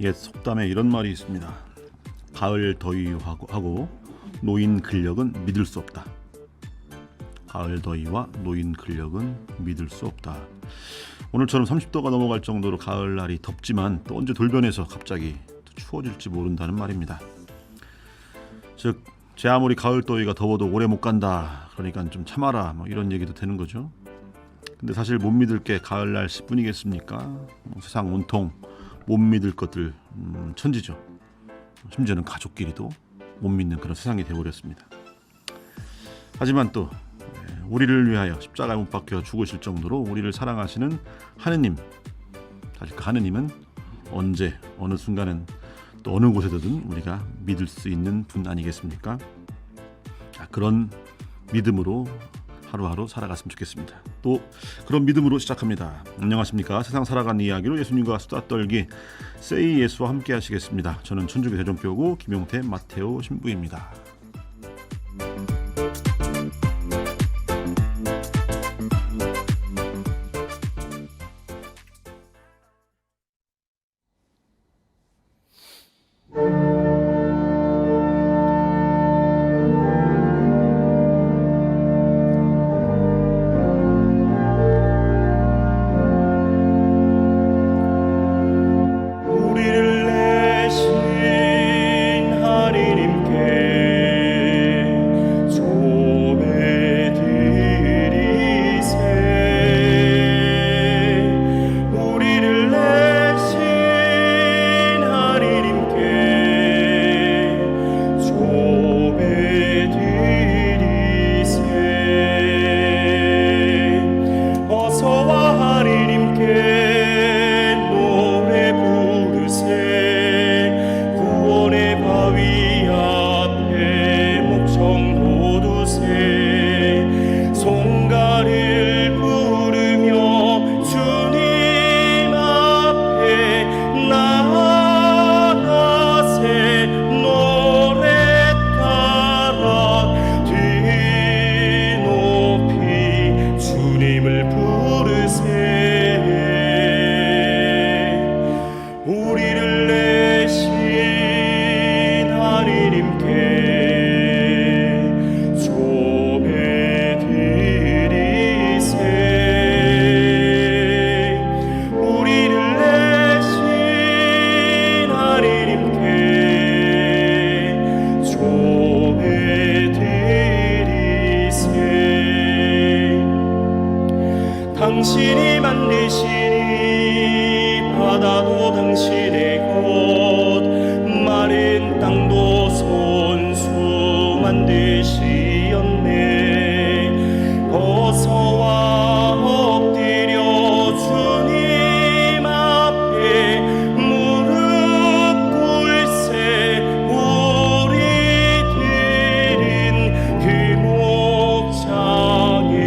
옛 속담에 이런 말이 있습니다. 가을 더위하고 노인 근력은 믿을 수 없다. 가을 더위와 노인 근력은 믿을 수 없다. 오늘처럼 30도가 넘어갈 정도로 가을날이 덥지만 또 언제 돌변해서 갑자기 추워질지 모른다는 말입니다. 즉, 제 아무리 가을 더위가 더워도 오래 못 간다. 그러니까 좀 참아라. 뭐 이런 얘기도 되는 거죠. 근데 사실 못 믿을 게 가을날씨 뿐이겠습니까? 세상 온통 못 믿을 것들 천지죠. 심지어는 가족끼리도 못 믿는 그런 세상이 되어버렸습니다. 하지만 또 우리를 위하여 십자가에 못 박혀 죽으실 정도로 우리를 사랑하시는 하느님, 사실 그 하느님은 언제 어느 순간은 또 어느 곳에서든 우리가 믿을 수 있는 분 아니겠습니까? 그런 믿음으로 하루하루 살아갔으면 좋겠습니다. 또 그런 믿음으로 시작합니다. 안녕하십니까? 세상 살아가는 이야기로 예수님과 수다 떨기 세이 예수와 함께 하시겠습니다. 저는 천주교 대종교구 김용태 마테오 신부입니다. 당신이 만드시니 바다도 당신의 것, 마른 땅도 손수 만드시었네. 어서와 엎드려 주님 앞에 무릎 꿇세. 우리 들은 그 목장의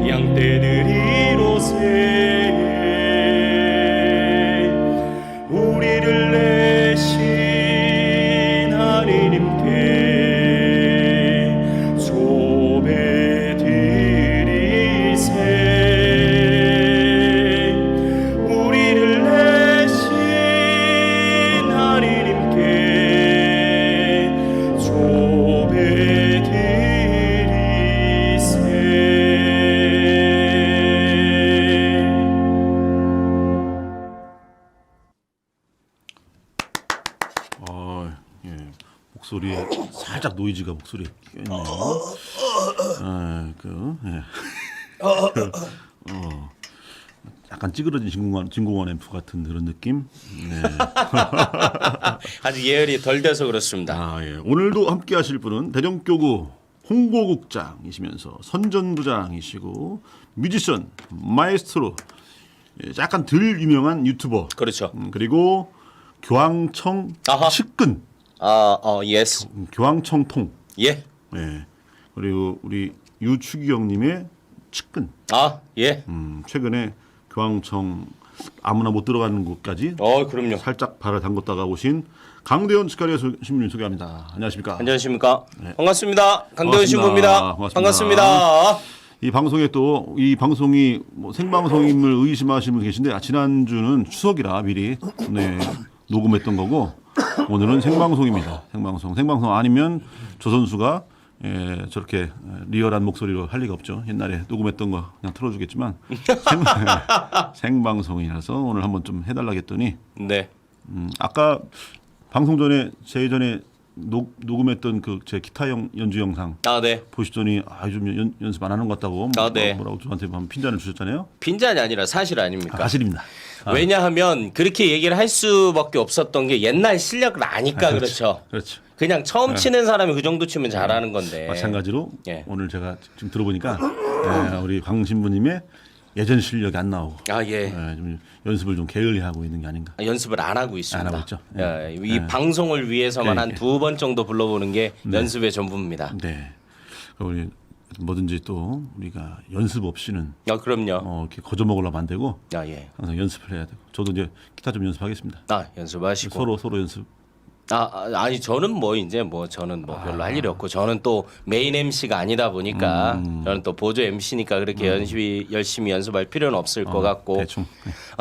양떼들이 우리를 내신 하느님께 조배 드리세. 우리를 내신 하느님께 조배 드리세. 목소리에 살짝 노이즈가 목소리에 끼어있네요. 약간 찌그러진 진공관 앰프 같은 그런 느낌. 네. 아직 예열이 덜 돼서 그렇습니다. 예. 오늘도 함께하실 분은 대종교구 홍보국장이시면서 선전부장이시고 뮤지션, 마에스트로, 약간 덜 유명한 유튜버. 그렇죠. 그리고 교황청 아하. 측근. 예스. 교황청통. 예. 네. 그리고 우리 유추기경님의 측근. 예. 최근에 교황청 아무나 못 들어가는 곳까지 그럼요. 살짝 발을 담궜다가 오신 강대원 측가리아 신부님 소개합니다. 안녕하십니까? 안녕하십니까? 네. 반갑습니다. 강대원 반갑습니다. 신부입니다. 반갑습니다. 이 방송에 또 이 방송이 생방송임을 의심하시는 분 계신데 지난주는 추석이라 미리 녹음했던 거고 오늘은 생방송입니다. 생방송 아니면 조 선수가 저렇게 리얼한 목소리로 할 리가 없죠. 옛날에 녹음했던 거 그냥 틀어주겠지만 생방송이라서 오늘 한번 좀 해달라고 했더니 네. 아까 방송 전에 제 예전에 녹음했던 그 제 기타 연주 영상 아, 네. 보시더니 좀 연습 안 하는 것 같다고 네. 뭐라고 저한테 한번 핀잔을 주셨잖아요. 빈잔이 아니라 사실 아닙니까? 사실입니다. 왜냐하면 그렇게 얘기를 할 수밖에 없었던 게 옛날 실력을 아니까 그렇죠. 그렇죠. 그냥 처음 치는 사람이 그 정도 치면 잘하는 건데. 마찬가지로 예. 오늘 제가 지금 들어보니까 우리 강 신부님의 예전 실력이 안 나오고 아, 예. 좀 연습을 좀 게을리하고 있는 게 아닌가. 연습을 안 하고 있습니다. 안 하고 있죠. 예, 이 방송을 위해서만 한 2번 정도 불러보는 게 연습의 전부입니다. 네. 우리 뭐든지 또 우리가 연습 없이는 그럼요. 이렇게 거저 먹으려면 안 되고 아, 예. 항상 연습을 해야 되고 저도 이제 기타 좀 연습하겠습니다. 아, 연습하시고. 서로 연습. 아니 저는 저는 별로 할 일이 없고 저는 또 메인 MC가 아니다 보니까 저는 또 보조 MC니까 그렇게 열심히 연습할 필요는 없을 것 같고 대충.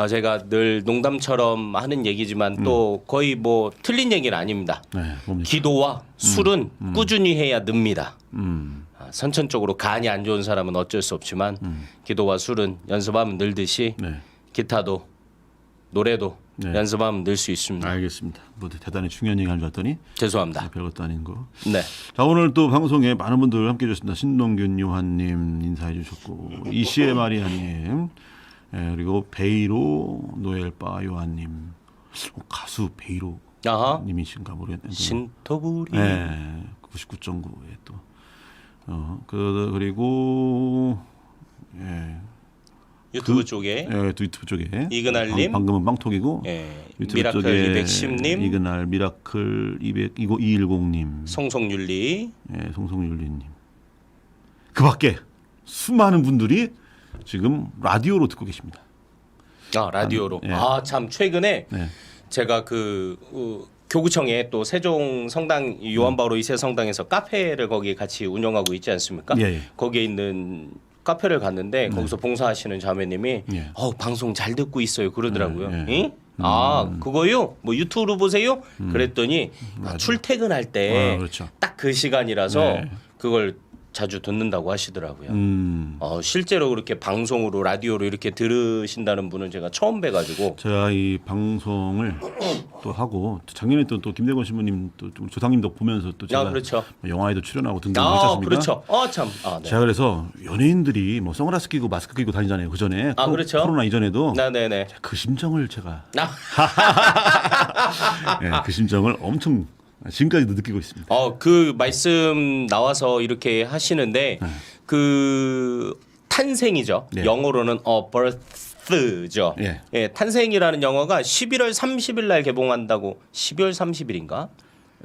제가 늘 농담처럼 하는 얘기지만 또 거의 뭐 틀린 얘기는 아닙니다. 네, 뭡니까? 기도와 술은 꾸준히 해야 늡니다. 선천적으로 간이 안 좋은 사람은 어쩔 수 없지만 기도와 술은 연습하면 늘듯이 네. 기타도 노래도 네. 연습하면 늘 수 있습니다. 알겠습니다. 뭐 대단히 중요한 얘기 하는 줄 알았더니 죄송합니다. 별것도 아닌 거. 네. 자 오늘 또 방송에 많은 분들 함께해 주셨습니다. 신동균 요한님 인사해 주셨고 이시에 마리아님 그리고 베이로 노엘바 요한님 가수 베이로 아하. 님이신가 모르겠는데 신토부리. 네, 99.9에 또 그리고 유튜브 쪽에 또 유튜브 쪽에 이근할님. 방금은 빵톡이고 유튜브 미라클 쪽에 210님, 이근할 미라클 210님, 송송윤리. 송송윤리님. 그밖에 수많은 분들이 지금 라디오로 듣고 계십니다. 라디오로. 예. 참 최근에 네. 제가 교구청에 또 세종 성당 요한바오로 2세 성당에서 카페를 거기 같이 운영하고 있지 않습니까? 예. 거기에 있는 카페를 갔는데 거기서 봉사하시는 자매님이 예. 방송 잘 듣고 있어요 그러더라고요. 예. 응? 그거요? 뭐 유튜브로 보세요? 그랬더니 출퇴근할 때 그렇죠. 딱 그 시간이라서 네. 그걸 자주 듣는다고 하시더라고요. 음. 실제로 그렇게 방송으로 라디오로 이렇게 들으신다는 분은 제가 처음 뵈가지고. 제가 이 방송을 또 하고 작년에 또 김대건 신부님 또 조상님도 보면서 또 제가 그렇죠. 영화에도 출연하고 등등 하지 않습니까? 그렇죠. 참. 네. 제가 그래서 연예인들이 뭐 선글라스 끼고 마스크 끼고 다니잖아요. 그 전에 그렇죠. 코로나 이전에도 네네네. 그 심정을 제가 그 심정을 엄청 지금까지도 느끼고 있습니다. 그 말씀 나와서 이렇게 하시는데 그 탄생이죠. 네. 영어로는 birth죠. 예. 탄생이라는 영화가 11월 30일 날 개봉한다고. 12월 30일인가?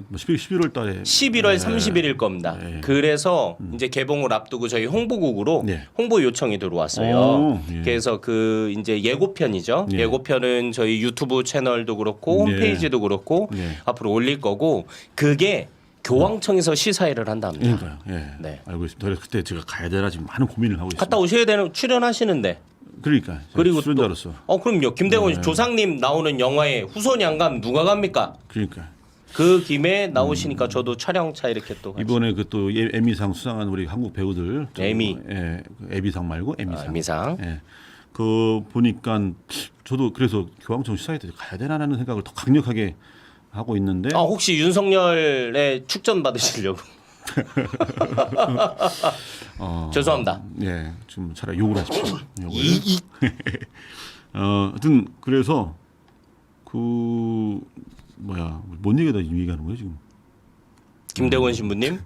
뭐 11월 달에 11월 30일일 겁니다. 예. 그래서 이제 개봉을 앞두고 저희 홍보국으로 예. 홍보 요청이 들어왔어요. 예. 그래서 그 이제 예고편이죠. 예. 예고편은 저희 유튜브 채널도 그렇고 예. 홈페이지도 그렇고 예. 앞으로 올릴 거고 그게 교황청에서 시사회를 한답니다. 그러니까요. 예. 네. 알고 있습니다. 그래서 그때 제가 가야 되나 지금 많은 고민을 하고 있습니다. 갔다 오셔야 되는 출연하시는데. 그러니까 그리고 출연자로서 그럼요. 김대건 조상님 나오는 영화에 후손이 안 가면 누가 갑니까? 그러니까 그 김에 나오시니까 저도 촬영차 이렇게 또 같이. 이번에 그 또 에미상 수상한 우리 한국 배우들 에미. 에비상 말고 에미상. 에미상. 예. 그 보니까 저도 그래서 교황청 시사회 때 가야 되나라는 생각을 더 강력하게 하고 있는데 혹시 윤석열의 축전 받으시려고? 죄송합니다. 예, 좀 차라리 욕을 하십시오. 욕을. 하여튼 그래서 뭔 얘기다 얘기하는 거예요 지금? 김대건 신부님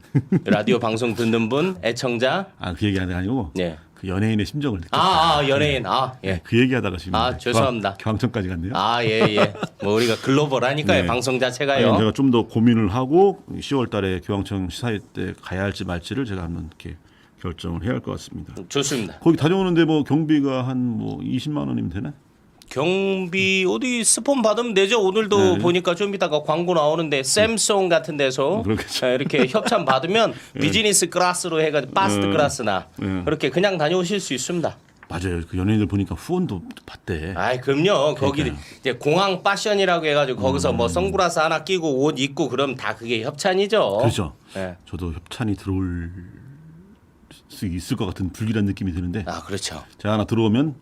라디오 방송 듣는 분 애청자. 그 얘기하는 게 아니고 네. 그 연예인의 심정을 느꼈다. 연예인. 예. 그 얘기하다가 지금 죄송합니다. 교황청까지 갔네요. 예. 뭐 우리가 글로벌하니까요. 네. 방송 자체가요. 제가 좀 더 고민을 하고 10월달에 교황청 시사회 때 가야 할지 말지를 제가 한번 이렇게 결정을 해야 할 것 같습니다. 좋습니다. 거기 다녀오는데 뭐 경비가 한 뭐 20만 원이면 되나? 경비 어디 스폰 받으면 되죠. 오늘도 보니까 좀 이따가 광고 나오는데 샘송 같은 데서 그렇겠죠. 이렇게 협찬 받으면 비즈니스 클래스로 해가지고 파스트 클래스나 그렇게 그냥 다녀오실 수 있습니다. 맞아요. 그 연예인들 보니까 후원도 받대. 아이 그럼요. 거기 그러니까요. 이제 공항 패션이라고 해가지고 거기서 뭐 선글라스 하나 끼고 옷 입고 그럼 다 그게 협찬이죠. 그렇죠. 네. 저도 협찬이 들어올 수 있을 것 같은 불길한 느낌이 드는데 아 그렇죠. 제가 하나 들어오면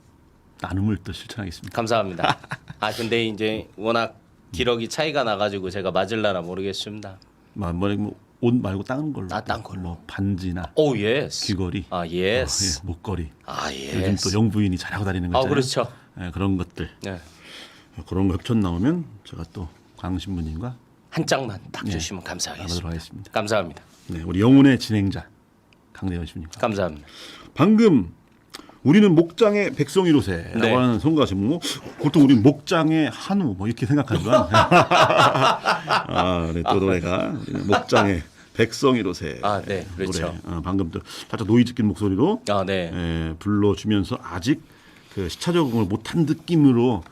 나눔을 또 실천하겠습니다. 감사합니다. 아 근데 이제 워낙 기록이 차이가 나가지고 제가 맞을라나 모르겠습니다. 뭐옷 말고 다른 걸로. 딴 걸로. 뭐 반지나 오 예스. 귀걸이, 아 예스. 목걸이. 아 요즘 예스. 또 영부인이 잘하고 다니는 거 아 있잖아요. 그렇죠. 예, 그런 것들. 네. 그런 거 협찬 나오면 제가 또 광신부님과 한 장만 딱 네. 주시면 감사하겠습니다. 나누도록 하겠습니다. 감사합니다. 네, 우리 영혼의 진행자 강대원 씨입니까? 감사합니다. 방금 우리는 목장의 백성이로세라고 네. 하는 성가 제목, 보통 우리는 목장의 한우 뭐 이렇게 생각하지만 네, 또 노래가 우리는 목장의 백성이로세. 아, 네, 그렇죠. 노래. 방금 또 살짝 노이 찢긴 목소리로 아 네. 불러주면서 아직 그 시차 적응을 못한 느낌으로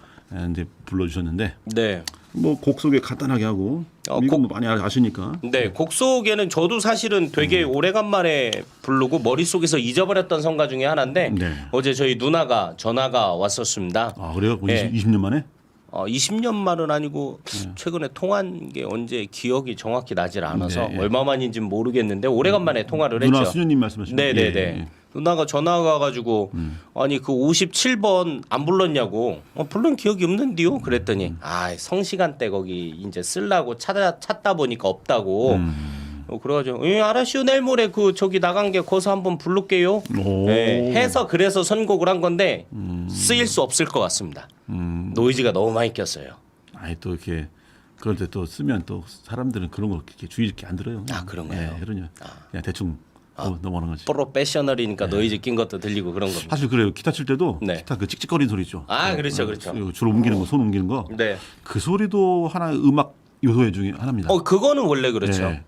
이제 불러주셨는데 네. 뭐 곡 소개 간단하게 하고 이거 뭐 많이 아시니까. 네, 곡 소개는 저도 사실은 되게 오래간만에 부르고 머릿속에서 잊어버렸던 성가 중에 하나인데 네. 어제 저희 누나가 전화가 왔었습니다. 아 그래요? 네. 20년 만에? 20년 만은 아니고 최근에 통화한 게 언제 기억이 정확히 나질 않아서 네, 예. 얼마 만인지는 모르겠는데 오래간만에 통화를 누나 했죠. 수녀님 말씀하시는 네네네. 예. 누나가 전화가 가지고 아니 그 57번 안 불렀냐고 불른 기억이 없는데요 그랬더니 아 성시간대 거기 이제 쓰려고 찾다 보니까 없다고 그래가지고 알았슈 내일 모레 그 저기 나간 게 거기서 한번 부를게요. 오. 네, 해서 그래서 선곡을 한 건데 쓰일 수 없을 것 같습니다. 노이즈가 너무 많이 꼈어요. 아니 또 이렇게 그럴 때 또 쓰면 또 사람들은 그런 거 이렇게 주의 깊게 안 들어요. 아, 그런가요? 네, 그러냐. 그냥 대충 넘어가는 거지. 프로페셔널이니까 노이즈 낀 것도 들리고 그런 겁니다. 사실 그래요. 기타 칠 때도 네. 기타 그 찍찍거리는 소리 있죠. 아, 그렇죠, 그렇죠. 줄 옮기는 거, 손 옮기는 거. 네. 그 소리도 하나의 음악 요소의 중에 하나입니다. 그거는 원래 그렇죠. 네.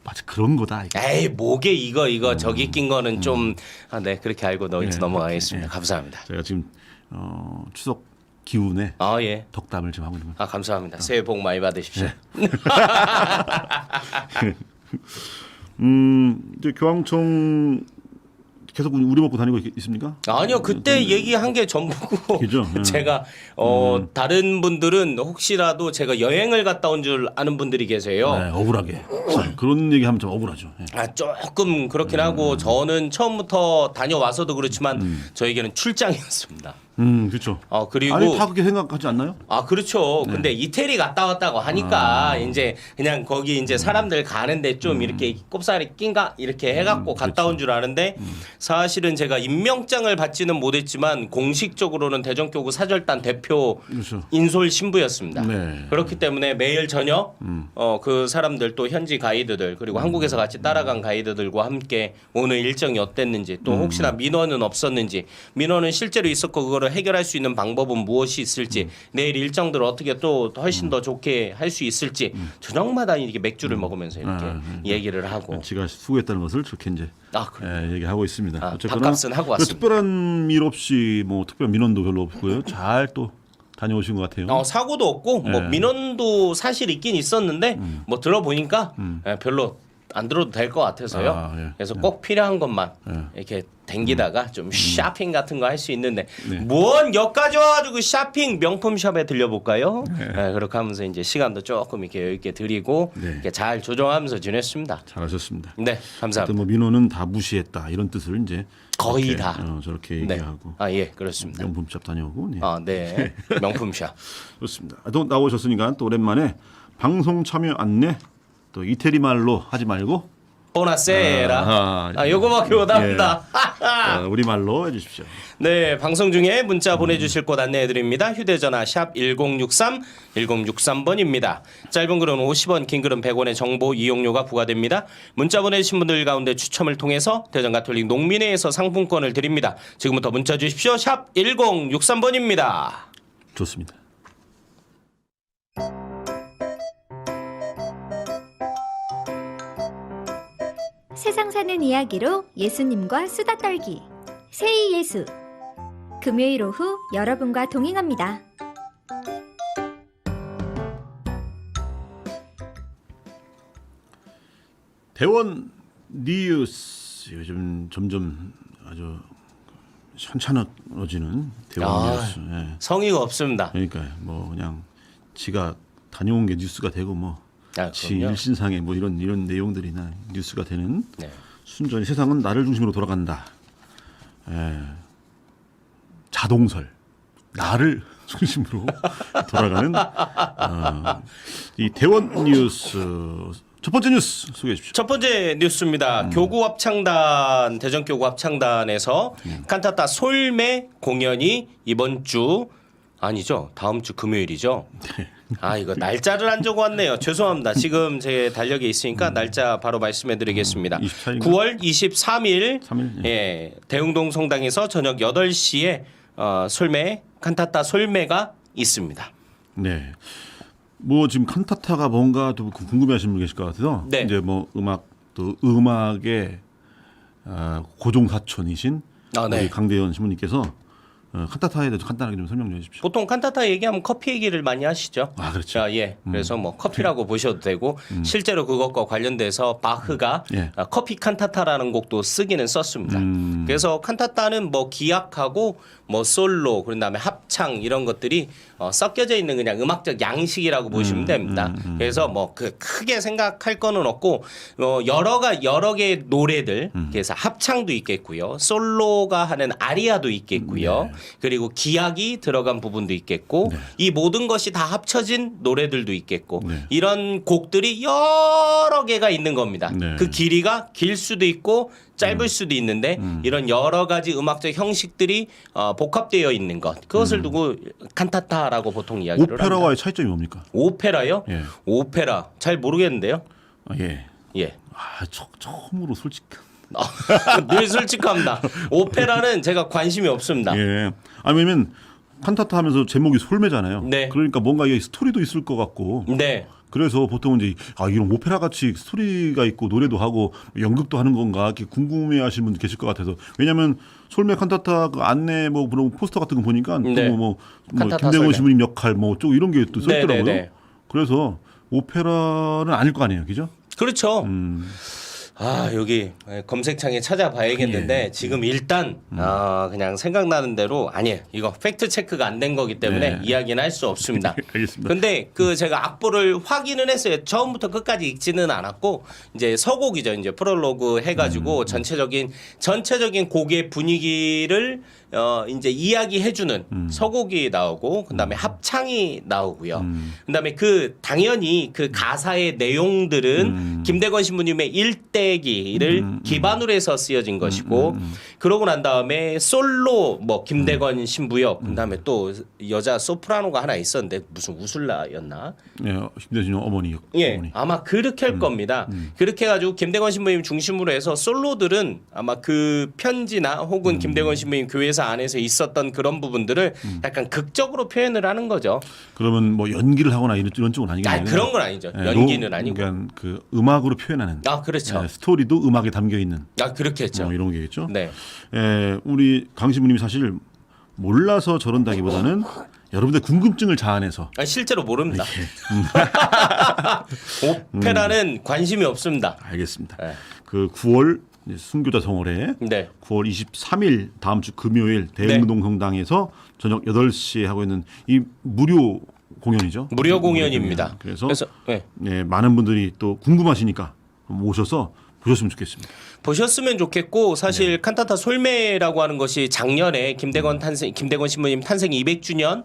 마치 그런 거다. 이거. 에이 목에 이거 저기 낀 거는 좀 네 그렇게 알고 노이즈 넘어가겠습니다. 감사합니다. 제가 지금 추석 기운에 아 예. 덕담을 좀 하고 있는 거예요. 아 감사합니다. 새해 복 많이 받으십시오. 이제 교황청 계속 우리 먹고 다니고 있습니까? 아니요 그때 얘기한 게 전부고 그죠? 제가 다른 분들은 혹시라도 제가 여행을 갔다 온 줄 아는 분들이 계세요. 네, 억울하게. 참, 그런 얘기하면 좀 억울하죠. 예. 아 조금 그렇긴 하고 저는 처음부터 다녀와서도 그렇지만 저에게는 출장이었습니다. 그렇죠. 그리고 아니 다 그렇게 생각하지 않나요? 아 그렇죠. 근데 이태리 갔다 왔다고 하니까 이제 그냥 거기 이제 사람들 가는데 좀 이렇게 꼽사리 낀가 이렇게 해갖고 갔다 온 줄 아는데 사실은 제가 임명장을 받지는 못했지만 공식적으로는 대전교구 사절단 대표 그렇죠. 인솔 신부였습니다. 네. 그렇기 때문에 매일 저녁 그 사람들 또 현지 가이드들 그리고 한국에서 같이 따라간 가이드들과 함께 오늘 일정이 어땠는지 또 혹시나 민원은 없었는지 민원은 실제로 있었고 그거를 해결할 수 있는 방법은 무엇이 있을지 내일 일정들을 어떻게 또 훨씬 더 좋게 할 수 있을지 저녁마다 이렇게 맥주를 먹으면서 이렇게 얘기를 하고 지가 수고했다는 것을 좋게 이제 그래. 얘기하고 있습니다. 밥값은 하고 왔습니다. 특별한 일 없이 뭐 특별한 민원도 별로 없고요. 잘 또 다녀오신 것 같아요. 사고도 없고 뭐 민원도 사실 있긴 있었는데 뭐 들어보니까 별로 안 들어도 될 것 같아서요. 예. 그래서 꼭 필요한 것만 이렇게 댕기다가 좀 쇼핑 같은 거 할 수 있는데 네. 뭔 여기까지 와가지고 쇼핑 명품샵에 들려볼까요? 그렇게 하면서 이제 시간도 조금 이렇게 여유 있게 드리고 네. 이렇게 잘 조정하면서 지냈습니다. 잘하셨습니다. 네, 감사합니다. 하여튼 뭐 민원은 다 무시했다 이런 뜻을 이제 거의 이렇게, 다. 저렇게 네. 얘기하고 예, 그렇습니다. 명품샵 다녀오고. 네. 네, 명품샵. 좋습니다. 또 나오셨으니까 또 오랜만에 방송 참여 안내 또 이태리 말로 하지 말고 보나세라. 요거밖에 못합니다. 우리 말로 해주십시오. 네, 방송 중에 문자 보내주실 곳 안내해드립니다. 휴대전화 샵 1063, 1063번입니다. 짧은 글은 50원, 긴 글은 100원의 정보 이용료가 부과됩니다. 문자 보내주신 분들 가운데 추첨을 통해서 대전가톨릭 농민회에서 상품권을 드립니다. 지금부터 문자 주십시오. 샵 1063번입니다. 좋습니다. 세상 사는 이야기로 예수님과 수다 떨기 세이 예수 금요일 오후 여러분과 동행합니다. 대원 뉴스 요즘 점점 아주 현찮아지는 대원 뉴스. 예. 성의가 없습니다. 그러니까 뭐 그냥 지가 다녀온 게 뉴스가 되고 뭐 지 그럼요. 일신상에 뭐 이런 내용들이나 뉴스가 되는 네. 순전히 세상은 나를 중심으로 돌아간다. 예. 자동설 나를 중심으로 돌아가는 이 대원 뉴스 첫 번째 뉴스 소개해 주십시오. 첫 번째 뉴스입니다. 교구 합창단 대전 교구 합창단에서 칸타타 솔메 공연이 이번 주 아니죠. 다음 주 금요일이죠. 아 이거 날짜를 안 적어왔네요. 죄송합니다. 지금 제 달력에 있으니까 날짜 바로 말씀해드리겠습니다. 24일 인가? 9월 23일 3일? 예, 대흥동 성당에서 저녁 8시에 솔메 칸타타 솔메가 있습니다. 네. 뭐 지금 칸타타가 뭔가 또 궁금해하시는 분 계실 것 같아서 네. 이제 뭐 또 음악의 고종 사촌이신 네. 우리 강대현 신부님께서 칸타타에 대해서 간단하게 좀 설명 좀 해주십시오. 보통 칸타타 얘기하면 커피 얘기를 많이 하시죠. 아 그렇죠. 자, 예. 그래서 뭐 커피라고 보셔도 되고 실제로 그것과 관련돼서 바흐가 예. 커피 칸타타라는 곡도 쓰기는 썼습니다. 그래서 칸타타는 뭐 기악하고 뭐 솔로 그런 다음에 합창 이런 것들이 섞여져 있는 그냥 음악적 양식이라고 보시면 됩니다. 그래서 뭐 그 크게 생각할 거는 없고 여러 개의 노래들 그래서 합창도 있겠고요. 솔로가 하는 아리아도 있겠고요. 그리고 기악이 들어간 부분도 있겠고 이 모든 것이 다 합쳐진 노래들도 있겠고 네. 이런 곡들이 여러 개가 있는 겁니다. 네. 그 길이가 길 수도 있고 짧을 수도 있는데 이런 여러 가지 음악적 형식들이 복합되어 있는 것 그것을 두고 칸타타라고 보통 이야기를 합니다. 오페라와의 차이점이 뭡니까? 오페라요? 예. 오페라 잘 모르겠는데요. 예. 예. 처음으로 솔직한. 늘 솔직합니다. 오페라는 제가 관심이 없습니다. 예. 아니면 칸타타 하면서 제목이 솔메잖아요. 네. 그러니까 뭔가 이 스토리도 있을 것 같고. 네. 그래서 보통 이제 이런 오페라 같이 스토리가 있고 노래도 하고 연극도 하는 건가 이렇게 궁금해하시는 분들 계실 것 같아서 왜냐하면 솔메 칸타타 그 안내 뭐 그런 포스터 같은 거 보니까 네. 또 칸타타 김대건 솔메. 신부님 역할 뭐 쭉 이런 게 또 써 네, 있더라고요. 네, 네. 그래서 오페라는 아닐 거 아니에요, 그죠? 그렇죠. 여기 검색창에 찾아봐야겠는데 지금 일단 그냥 생각나는 대로 아니에요. 이거 팩트 체크가 안 된 거기 때문에 네. 이야기는 할 수 없습니다. 알겠습니다. 근데 그 제가 악보를 확인은 했어요. 처음부터 끝까지 읽지는 않았고 이제 서곡이죠. 이제 프롤로그 해가지고 전체적인 곡의 분위기를 이제 이야기해주는 서곡이 나오고 그다음에 합창이 나오고요. 그다음에 당연히 그 가사의 내용들은 김대건 신부님의 일대기를 기반으로 해서 쓰여진 것이고 그러고 난 다음에 솔로 뭐 김대건 신부역 그다음에 또 여자 소프라노가 하나 있었는데 무슨 우술라였나? 예, 김대건 신부 어머니. 예, 어머니. 아마 그렇게 할 겁니다. 그렇게 해가지고 김대건 신부님 중심으로 해서 솔로들은 아마 그 편지나 혹은 김대건 신부님 교회사 안에서 있었던 그런 부분들을 약간 극적으로 표현을 하는 거죠. 그러면 뭐 연기를 하거나 이런 쪽은 아니겠네요. 그런 건 아니죠. 예, 연기는 아니고. 그러니까 그 음악으로 표현하는. 그렇죠. 예, 스토리도 음악에 담겨 있는. 그렇게 했죠. 이런 게겠죠. 네. 예, 우리 강 신부님이 사실 몰라서 저런다기보다는 여러분들 궁금증을 자아내서 실제로 모릅니다. 예. 오페라는 관심이 없습니다. 알겠습니다. 네. 그 9월 순교자 성월에 네. 9월 23일 다음 주 금요일 대흥동 성당에서 저녁 8시에 하고 있는 이 무료 공연이죠. 무료 공연입니다. 그래서 네. 예, 많은 분들이 또 궁금하시니까 오셔서 보셨으면 좋겠습니다. 보셨으면 좋겠고 사실 칸타타 솔메라고 하는 것이 작년에 김대건 신부님 탄생 200주년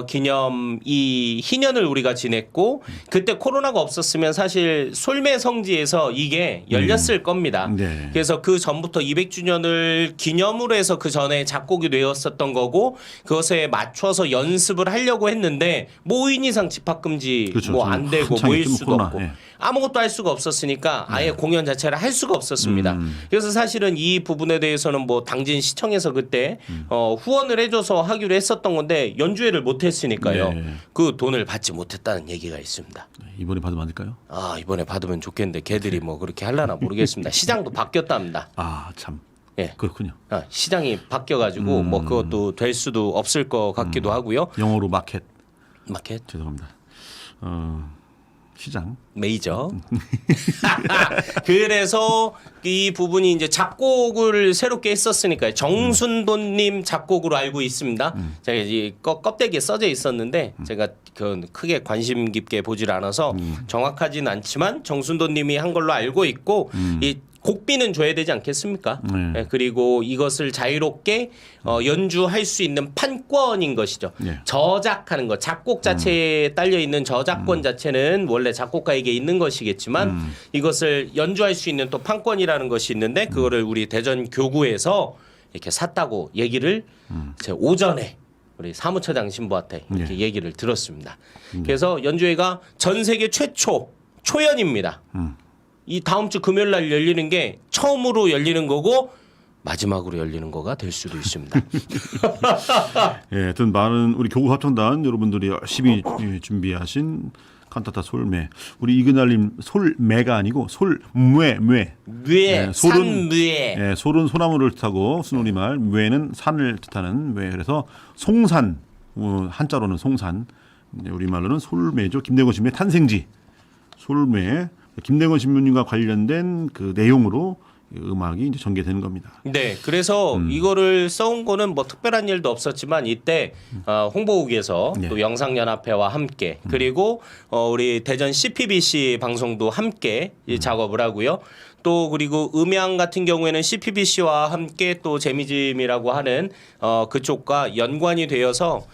기념 이 희년을 우리가 지냈고 그때 코로나가 없었으면 사실 솔메 성지에서 이게 열렸을 겁니다. 네. 그래서 그 전부터 200주년을 기념으로 해서 그 전에 작곡이 되었었던 거고 그것에 맞춰서 연습을 하려고 했는데 뭐 5인 이상 집합 금지 그렇죠. 뭐 안 되고 한창 모일 좀 수도 코로나, 없고 예. 아무것도 할 수가 없었으니까 아예 공연 자체를 할 수가 없었습니다. 그래서 사실은 이 부분에 대해서는 뭐 당진 시청에서 그때 후원을 해줘서 하기로 했었던 건데 연주회를 못했으니까요. 네. 그 돈을 받지 못했다는 얘기가 있습니다. 이번에 받으면 안 될까요? 이번에 받으면 좋겠는데 걔들이 뭐 그렇게 할라나 모르겠습니다. 시장도 바뀌었답니다. 참. 예. 그렇군요. 시장이 바뀌어가지고 뭐 그것도 될 수도 없을 것 같기도 하고요. 영어로 마켓. 마켓. 죄송합니다. 시장. 메이저. 그래서 이 부분이 이제 작곡을 새롭게 했었으니까요. 정순돈님 작곡으로 알고 있습니다. 제가 이 껍데기에 써져 있었는데 제가 그 크게 관심 깊게 보질 않아서 정확하진 않지만 정순돈님이 한 걸로 알고 있고 이 곡비는 줘야 되지 않겠습니까? 네, 그리고 이것을 자유롭게 연주할 수 있는 판권인 것이죠. 네. 저작하는 것, 작곡 자체에 딸려 있는 저작권 자체는 원래 작곡가에게 있는 것이겠지만 이것을 연주할 수 있는 또 판권이라는 것이 있는데 그거를 우리 대전 교구에서 이렇게 샀다고 얘기를 제가 오전에 우리 사무처장 신부한테 이렇게 얘기를 들었습니다. 그래서 연주회가 전 세계 최초 초연입니다. 이 다음 주 금요일 날 열리는 게 처음으로 열리는 거고 마지막으로 열리는 거가 될 수도 있습니다. 예, 하여튼 많은 우리 교구 합창단 여러분들이 열심히 준비하신 칸타타 솔매. 우리 이근할님 솔매가 아니고 솔뇌. 뇌, 산뇌. 예, 솔은 소나무를 뜻하고 순우리말, 뇌는 산을 뜻하는 뇌. 그래서 송산, 한자로는 송산, 우리말로는 솔매죠. 김대건 신부의 탄생지. 솔매. 김대건 신부님과 관련된 그 내용으로 음악이 이제 전개되는 겁니다. 네, 그래서 이거를 써온 거는 뭐 특별한 일도 없었지만 이때 홍보국에서 또 영상연합회와 함께 그리고 우리 대전 CPBC 방송도 함께 이 작업을 하고요. 또 그리고 음향 같은 경우에는 CPBC와 함께 또 재미짐이라고 하는 그쪽과 연관이 되어서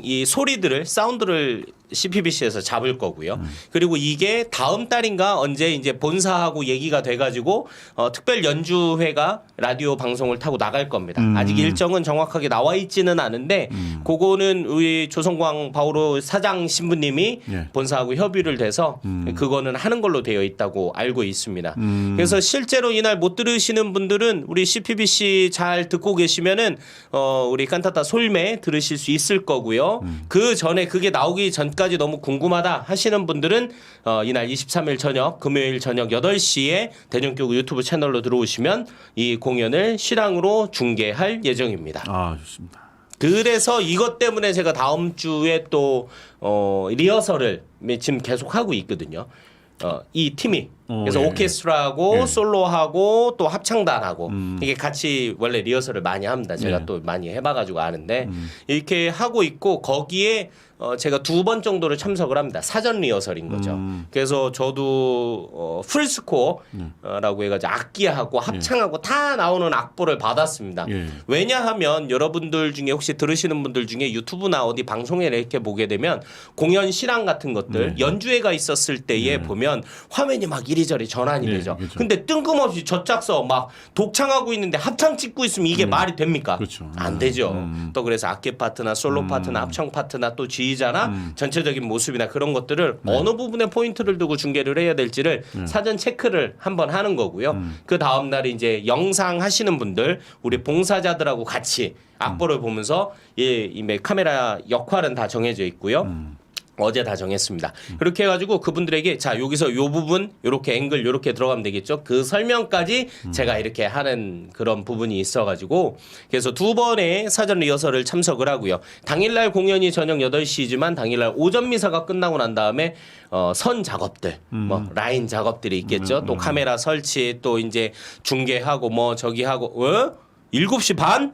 이 소리들을 사운드를 CPBC에서 잡을 거고요. 그리고 이게 다음 달인가 언제 이제 본사하고 얘기가 돼가지고 특별 연주회가 라디오 방송을 타고 나갈 겁니다. 아직 일정은 정확하게 나와 있지는 않은데 그거는 우리 조성광 바오로 사장 신부님이 본사하고 협의를 돼서 그거는 하는 걸로 되어 있다고 알고 있습니다. 그래서 실제로 이날 못 들으시는 분들은 우리 CPBC 잘 듣고 계시면은 우리 칸타타 솔매 들으실 수 있을 거고요. 그 전에 그게 나오기 전까지 너무 궁금하다 하시는 분들은 이날 23일 저녁 금요일 저녁 8시에 대전교구 유튜브 채널로 들어오시면 이 공연을 실황으로 중계할 예정입니다. 아, 좋습니다. 그래서 이것 때문에 제가 다음 주에 또 리허설을 지금 계속 하고 있거든요. 이 팀이 그래서 오케스트라하고 솔로하고 또 합창단하고 이게 같이 원래 리허설을 많이 합니다. 제가 또 많이 해봐가지고 아는데 이렇게 하고 있고 거기에 제가 2번 정도를 참석을 합니다. 사전 리허설인 거죠. 그래서 저도 풀스코어라고 해가지고 악기하고 합창하고 다 나오는 악보를 받았습니다. 왜냐하면 여러분들 중에 혹시 들으시는 분들 중에 유튜브나 어디 방송에 이렇게 보게 되면 공연 실황 같은 것들 연주회가 있었을 때에 보면 화면이 막 이리저리 전환이 되죠. 그렇죠. 근데 뜬금없이 저짝서 막 독창하고 있는데 합창 찍고 있으면 이게 말이 됩니까? 그렇죠. 안 되죠. 또 그래서 악기 파트나 솔로 파트나 합창 파트나 또 지휘자나 전체적인 모습이나 그런 것들을 어느 부분에 포인트를 두고 중계를 해야 될지를 사전 체크를 한번 하는 거고요. 그 다음 날 이제 영상 하시는 분들 우리 봉사자들하고 같이 악보를 보면서 이 카메라 역할은 다 정해져 있고요. 어제 다 정했습니다. 그렇게 해가지고 그분들에게 자 여기서 요 부분 요렇게 앵글 요렇게 들어가면 되겠죠. 그 설명까지 제가 이렇게 하는 그런 부분이 있어가지고 그래서 2번의 사전 리허설을 참석을 하고요. 당일날 공연이 저녁 8시지만 당일날 오전 미사가 끝나고 난 다음에 선 작업들 뭐 라인 작업들이 있겠죠. 또 카메라 설치 또 이제 중계하고 뭐 저기 하고 7시 반?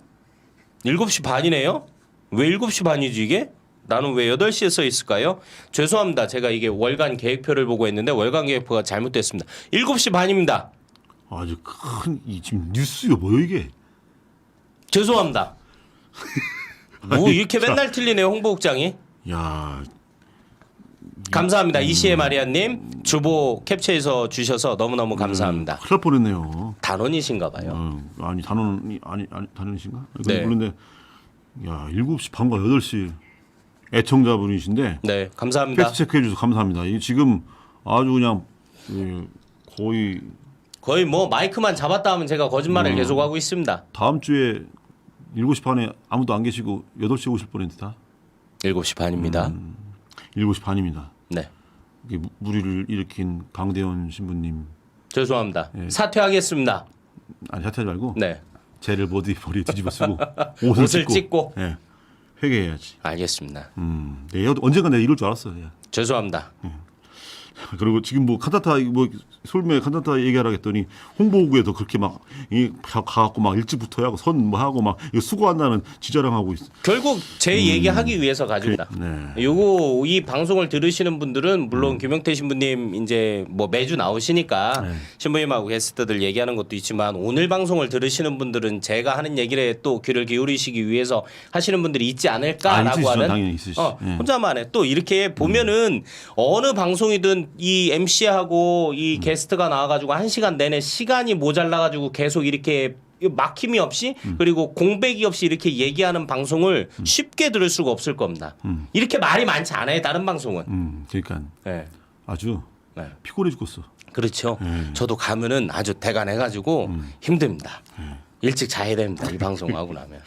7시 반이네요? 왜 7시 반이지 이게? 나는 왜 8시에 써 있을까요? 죄송합니다. 제가 이게 월간 계획표를 보고 했는데 월간 계획표가 잘못됐습니다. 7시 반입니다. 아주 큰 지금 뉴스가 뭐요 이게? 죄송합니다. 뭐 이렇게 맨날 틀리네요. 홍보국장이. 야, 감사합니다. 이시에 마리아님 주보 캡처해서 주셔서 너무너무 감사합니다. 큰일 날 뻔했네요. 단원이신가 봐요. 아니 단원이 아니 단원이신가? 네. 그런데 야 7시 반과 8시 애청자분이신데 네, 감사합니다. 팩트 체크해 주셔서 감사합니다. 이 지금 아주 그냥 거의 뭐 마이크만 잡았다 하면 제가 거짓말을 계속하고 있습니다. 다음 주에 7시 반에 아무도 안 계시고 8시에 오실 뻔했다. 7시 반입니다. 7시 반입니다. 네. 이게 무리를 일으킨 강대원 신부님. 죄송합니다. 사퇴하겠습니다. 아니 사퇴하지 말고 네. 쟤를 머리 뒤집어 쓰고 옷을 찢고. 예. 회개해야지. 알겠습니다. 내가 언젠가 내가 이럴 줄 알았어. 야. 죄송합니다. 그리고 지금 뭐 칸타타 뭐 솔메 칸타타 얘기하라 했더니 홍보국에도 그렇게 막 가갖고 막 일찍부터 하고 선 뭐 하고 막 이거 수고한다는 지자랑하고 있어. 결국 제 얘기하기 위해서 가져다. 네. 요거 이 방송을 들으시는 분들은 물론 김용태 신부님 이제 뭐 매주 나오시니까 네. 신부님하고 게스트들 얘기하는 것도 있지만 오늘 방송을 들으시는 분들은 제가 하는 얘기에 또 귀를 기울이시기 위해서 하시는 분들이 있지 않을까라고 있으시죠. 하는 당연히 있으시죠. 예. 혼자만의 또 이렇게 보면은 어느 방송이든 이 MC하고 이 게스트가 나와가지고 1시간 내내 시간이 모자라가지고 계속 이렇게 막힘이 없이 그리고 공백이 없이 이렇게 얘기하는 방송을 쉽게 들을 수가 없을 겁니다. 이렇게 말이 많지 않아요. 다른 방송은. 그러니까 네. 아주 네. 피곤해 죽겠어. 그렇죠. 저도 가면은 아주 대간해가지고 힘듭니다. 일찍 자야 됩니다. 이 방송하고 나면.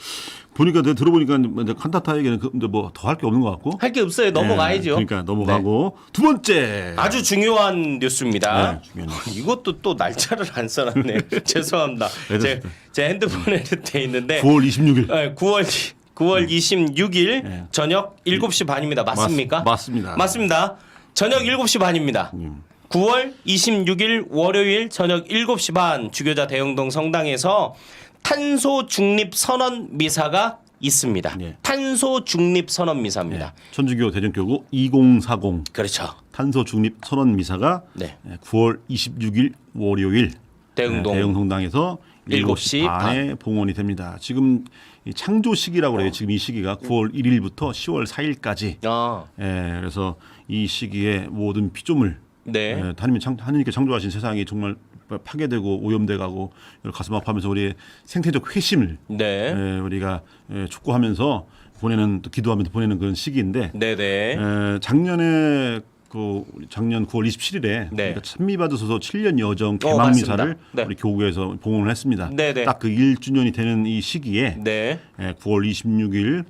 보니까 내가 들어보니까 이제 칸타타 얘기는 뭐 더 할 게 없는 것 같고. 할 게 없어요. 넘어가야죠. 그러니까 넘어가고 두 번째. 아주 중요한 뉴스입니다. 네, 중요한 뉴스. 이것도 또 날짜를 안 써놨네. 죄송합니다. 제 핸드폰에 돼 있는데 9월 26일. 네, 9월 26일 네. 저녁 7시 반입니다. 맞습니까? 맞습니다. 맞습니다. 저녁 7시 반입니다. 9월 26일 월요일 저녁 7시 반 주교자 대영동 성당에서 탄소 중립 선언 미사가 있습니다. 네. 탄소 중립 선언 미사입니다. 천주교 대전교구 2040 그렇죠. 탄소 중립 선언 미사가 네. 9월 26일 월요일 대흥동 대흥성당에서 7시 7시 반에 봉헌이 됩니다. 지금 이 창조 시기라고 그래요. 지금 이 시기가 9월 1일부터 10월 4일까지. 아, 그래서 이 시기에 모든 피조물 네. 하느님께 창조하신 세상이 정말 파괴되고 오염돼가고 가슴 아파하면서 우리의 생태적 회심을 네. 우리가 촉구하면서 보내는 또 기도하면서 보내는 그런 시기인데 네네. 작년 9월 27일에 네. 우리가 찬미받으소서 7년 여정 개막 미사를 맞습니다. 네. 우리 교구에서 봉헌을 했습니다. 네네. 딱 그 1주년이 되는 이 시기에 네. 9월 26일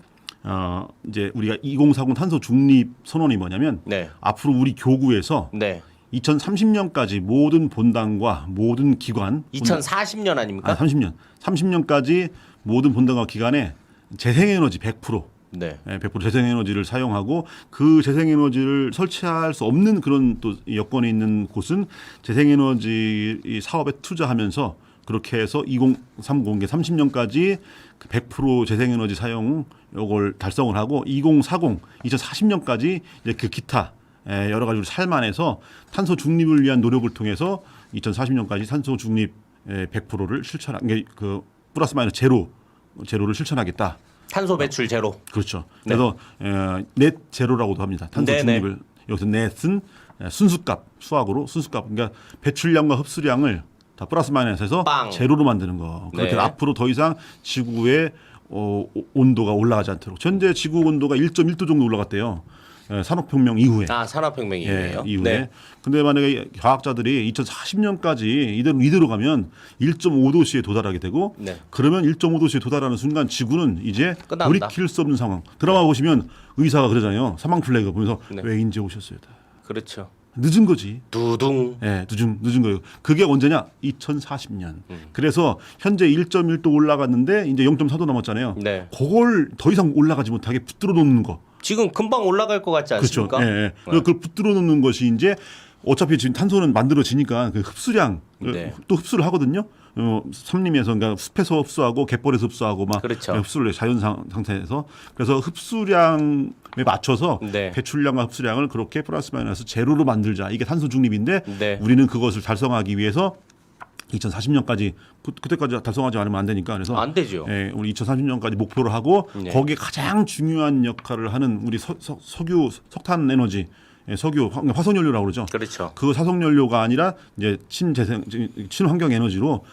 이제 우리가 2040 탄소 중립 선언이 뭐냐면 네. 앞으로 우리 교구에서 네. 2030년까지 모든 본당과 모든 기관 2040년 아닙니까? 30년까지 모든 본당과 기관에 재생에너지 100% 네. 100% 재생에너지를 사용하고 그 재생에너지를 설치할 수 없는 그런 또 여건이 있는 곳은 재생에너지 사업에 투자하면서 그렇게 해서 2030개 30년까지 100% 재생에너지 사용 요걸 달성을 하고 2040년까지 이제 그 기타 여러 가지 우리 삶 안에서 탄소 중립을 위한 노력을 통해서 2040년까지 탄소 중립 100%를 실천한 그 플러스 마이너스 제로를 실천하겠다. 탄소 배출 제로. 그렇죠. 네. 그래서 넷 제로라고도 합니다. 탄소 네네. 중립을 여기서 넷은 순수값 수학으로 순수값 그러니까 배출량과 흡수량을 다 플러스 마이너스해서 빵. 제로로 만드는 거. 그렇게 네. 앞으로 더 이상 지구의 온도가 올라가지 않도록. 현재 지구 온도가 1.1도 정도 올라갔대요. 산업혁명 이후에. 아, 산업혁명이에요. 이후에. 네. 근데 만약에 과학자들이 2040년까지 이대로 가면 1.5도씨에 도달하게 되고 네. 그러면 1.5도씨에 도달하는 순간 지구는 이제 끝납니다. 돌이킬 수 없는 상황. 드라마 보시면 의사가 그러잖아요. 사망 플래그 보면서 네. 왜 이제 오셨어요? 그렇죠. 늦은 거지. 두둥. 늦은 거예요. 그게 언제냐? 2040년. 그래서 현재 1.1도 올라갔는데 이제 0.4도 남았잖아요. 네. 그걸 더 이상 올라가지 못하게 붙들어 놓는 거. 지금 금방 올라갈 것 같지 않습니까? 그렇죠. 그걸 붙들어 놓는 것이 이제 어차피 지금 탄소는 만들어지니까 그 흡수량 네. 또 흡수를 하거든요. 삼림에서 그러니까 숲에서 흡수하고 갯벌에서 흡수하고 막 그렇죠. 흡수를 해요. 자연 상태에서 그래서 흡수량에 맞춰서 네. 배출량과 흡수량을 그렇게 플러스 마이너스 제로로 만들자. 이게 탄소 중립인데 네. 우리는 그것을 달성하기 위해서 2040년까지 그때까지 달성하지 않으면 안 되니까 그래서 안 되죠. 우리 2030년까지 목표를 하고 네. 거기에 가장 중요한 역할을 하는 우리 석유 석탄 에너지 석유 화석연료라고 그러죠. 그렇죠. 그 화석연료가 아니라 이제 친환경 에너지로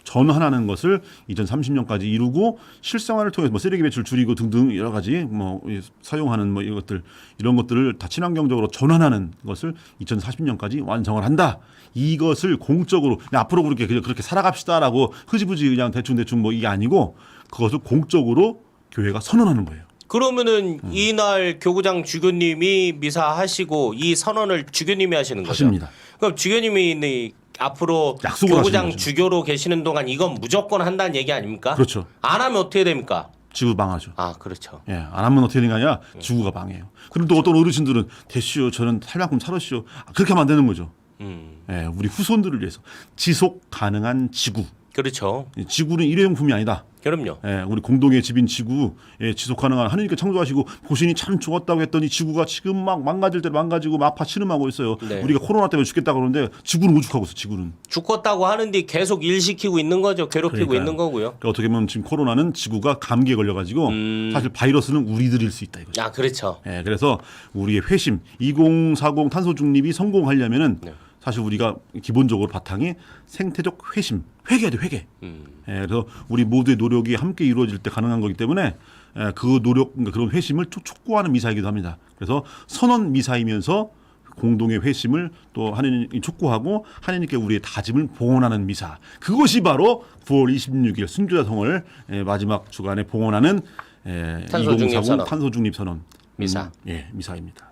전환하는 것을 2030년까지 이루고 실생활을 통해서 뭐 쓰레기 배출 줄이고 등등 여러 가지 뭐 사용하는 뭐 이런 것들을 다 친환경적으로 전환하는 것을 2040년까지 완성을 한다. 이것을 공적으로 그냥 앞으로 그렇게 살아갑시다라고 흐지부지 그냥 대충 뭐 이게 아니고 그것을 공적으로 교회가 선언하는 거예요. 그러면은 이날 교구장 주교님이 미사하시고 이 선언을 주교님이 하시는 거죠? 하십니다. 그럼 주교님이 앞으로 약속을 교구장 하시는 거죠. 주교로 계시는 동안 이건 무조건 한다는 얘기 아닙니까? 그렇죠. 안 하면 어떻게 됩니까? 지구 망하죠. 아, 그렇죠. 예, 안 하면 어떻게 되는 게 아니라 지구가 망해요. 그럼 또 어떤 어르신들은 됐시오, 저는 살 만큼 살았시오. 그렇게 하면 안 되는 거죠. 예, 우리 후손들을 위해서 지속 가능한 지구. 그렇죠. 지구는 일회용품이 아니다. 그럼요. 예, 우리 공동의 집인 지구, 예, 지속 가능한 하느님께 창조하시고 보시니 참 좋았다고 했더니 지구가 지금 막 망가질 대로 망가지고 마파 신음하고 있어요. 네. 우리가 코로나 때문에 죽겠다 그러는데 지구는 오죽하고 있어. 지구는. 죽었다고 하는데 계속 일시키고 있는 거죠. 괴롭히고 그러니까요. 있는 거고요. 그러니까 어떻게 보면 지금 코로나는 지구가 감기에 걸려가지고 사실 바이러스는 우리들일 수 있다 이거죠. 아, 그렇죠. 예, 그래서 우리의 회심 2040 탄소 중립이 성공하려면은 네. 사실 우리가 기본적으로 바탕이 생태적 회심, 회개야 돼, 회개. 예, 그래서 우리 모두의 노력이 함께 이루어질 때 가능한 거기 때문에 예, 그 노력, 그러니까 그런 회심을 촉구하는 미사이기도 합니다. 그래서 선언 미사이면서 공동의 회심을 또 하나님이 촉구하고 하나님께 우리의 다짐을 봉헌하는 미사. 그것이 바로 9월 26일 순교자성을 예, 마지막 주간에 봉헌하는 예, 탄소 중립 2040 선언. 탄소 중립 선언. 미사. 예, 미사입니다.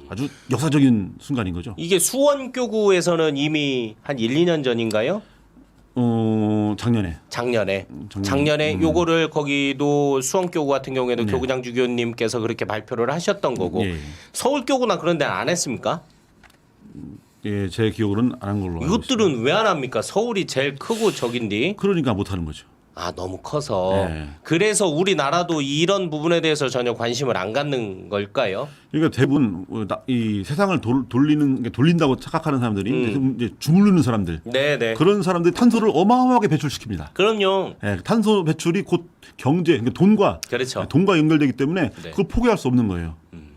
아주 역사적인 순간인 거죠. 이게 수원교구에서는 이미 한 1, 2년 전인가요? 작년에. 작년에 요거를 거기도 수원교구 같은 경우에도 네. 교구장 주교님께서 그렇게 발표를 하셨던 거고 예. 서울교구나 그런 데는 안 했습니까? 예, 제 기억으로는 안 한 걸로. 알고 있습니다. 이것들은 왜 안 합니까? 서울이 제일 크고 저긴데. 그러니까 못 하는 거죠. 아, 너무 커서. 네. 그래서 우리나라도 이런 부분에 대해서 전혀 관심을 안 갖는 걸까요? 그러니까 대부분 이 세상을 돌린다고 착각하는 사람들이 이제 주물르는 사람들. 네네. 그런 사람들이 탄소를 어마어마하게 배출시킵니다. 그럼요. 예, 탄소 배출이 곧 경제, 그러니까 그렇죠. 돈과 연결되기 때문에 네. 그걸 포기할 수 없는 거예요.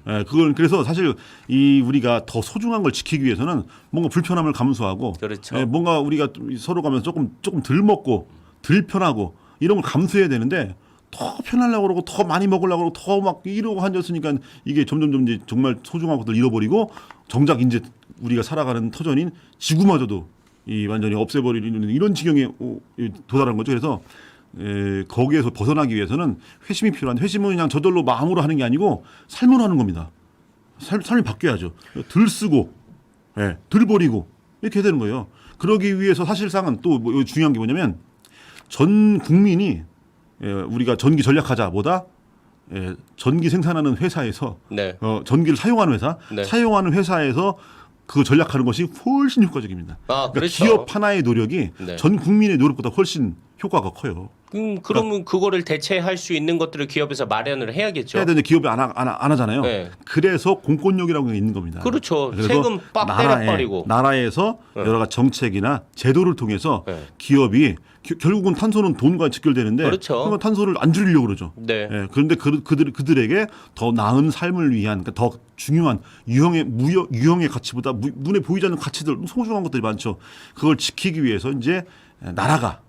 예, 그걸 그래서 사실 이 우리가 더 소중한 걸 지키기 위해서는 뭔가 불편함을 감수하고, 그렇죠. 예, 뭔가 우리가 서로 가면서 조금 덜 먹고 덜 편하고 이런 걸 감수해야 되는데 더 편하려고 그러고 더 많이 먹으려고 그러고 더 막 이러고 앉았으니까 이게 점점 이제 정말 소중한 것들 잃어버리고 정작 이제 우리가 살아가는 터전인 지구마저도 이 완전히 없애버리는 이런 지경에 도달한 거죠. 그래서 거기에서 벗어나기 위해서는 회심이 필요한데 회심은 그냥 저절로 마음으로 하는 게 아니고 삶으로 하는 겁니다. 삶이 바뀌어야죠. 덜 쓰고, 예, 덜 버리고 이렇게 되는 거예요. 그러기 위해서 사실상은 또 중요한 게 뭐냐면 전 국민이 우리가 전기 전략하자보다 전기 생산하는 회사에서 네. 전기를 사용하는 회사, 네. 사용하는 회사에서 그 전략하는 것이 훨씬 효과적입니다. 아, 그러니까 그렇죠. 기업 하나의 노력이 네. 전 국민의 노력보다 훨씬 효과가 커요. 그러면 그거를 대체할 수 있는 것들을 기업에서 마련을 해야겠죠. 해야 되는데 기업이 안 하잖아요. 네. 그래서 공권력이라는 게 있는 겁니다. 그렇죠. 그래서 세금 빡 때려버리고. 나라에서 여러 가지 정책이나 제도를 통해서 네. 기업이 결국은 탄소는 돈과 직결되는데 그렇죠. 그러니까 탄소를 안 줄이려고 그러죠. 네. 예, 그런데 그들에게 더 나은 삶을 위한 그러니까 더 중요한 유형의 가치보다 눈에 보이지 않는 가치들 소중한 것들이 많죠. 그걸 지키기 위해서 이제 나라가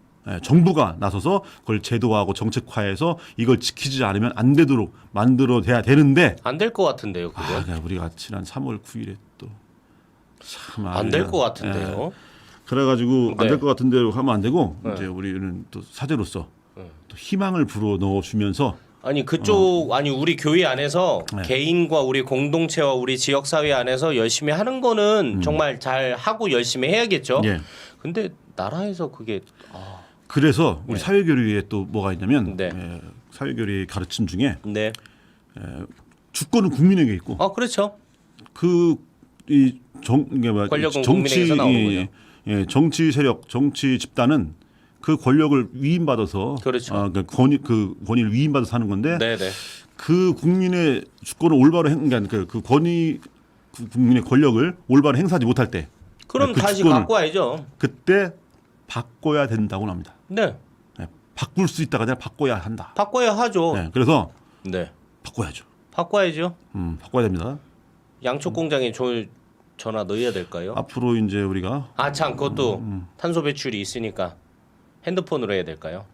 정부가 나서서 그걸 제도화하고 정책화해서 이걸 지키지 않으면 안 되도록 만들어야 되는데 안 될 것 같은데요. 그거. 그냥 우리가 지난 3월 9일에 또 참 안 될 것 같은데요. 그래가지고 안 네. 될 것 같은 대로 하면 안 되고 네. 이제 우리는 또 사제로서 또 희망을 불어 넣어주면서 아니 그쪽 아니 우리 교회 안에서 네. 개인과 우리 공동체와 우리 지역 사회 안에서 열심히 하는 거는 정말 잘 하고 열심히 해야겠죠. 예. 근데 나라에서 그게 그래서 우리 네. 사회교류에 또 뭐가 있냐면 네. 사회교류의 가르침 중에 네. 주권은 국민에게 있고 그렇죠. 권력은 국민에게서 나오는 거죠. 정치 세력, 정치 집단은 그 권력을 위임받아서 그렇죠. 그 권위를 위임받아서 하는 건데 네네. 그 국민의 주권을 올바로 그러니까 그 국민의 권력을 올바로 행사하지 못할 때 그럼 그 다시 주권을 갖고 와야죠. 그때 바꿔야 된다고 합니다. 네. 바꿀 수 있다가 아니라 바꿔야 한다. 바꿔야 하죠. 네, 그래서 네. 바꿔야죠. 바꿔야죠. 바꿔야 됩니다. 양초 공장에 전화 넣어야 될까요? 앞으로 이제 우리가 참 그것도 탄소 배출이 있으니까 핸드폰으로 해야 될까요?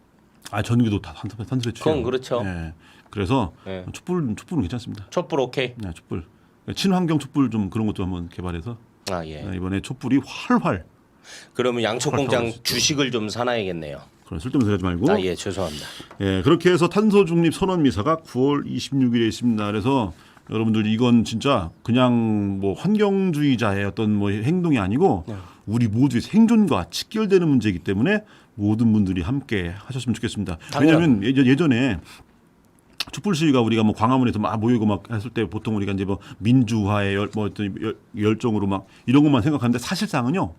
전기도 다 탄소 배출. 그건 그렇죠. 네. 그래서 네. 촛불은 괜찮습니다. 촛불 오케이. 네, 촛불 친환경 촛불 좀 그런 것도 한번 개발해서 예. 이번에 촛불이 활활 그러면 양초 활활 공장 타고 주식을 좀 사놔야겠네요. 그런 쓸데없는 소리 하지 말고. 예, 죄송합니다. 예, 그렇게 해서 탄소 중립 선언 미사가 9월 26일에 있습니다. 그래서 여러분들 이건 진짜 그냥 뭐 환경주의자의 어떤 뭐 행동이 아니고 우리 모두의 생존과 직결되는 문제이기 때문에 모든 분들이 함께 하셨으면 좋겠습니다. 당연. 왜냐하면 예전에 촛불 시위가 우리가 뭐 광화문에서 막 모이고 막 했을 때 보통 우리가 이제 뭐 민주화의 열정으로 막 이런 것만 생각하는데 사실상은요.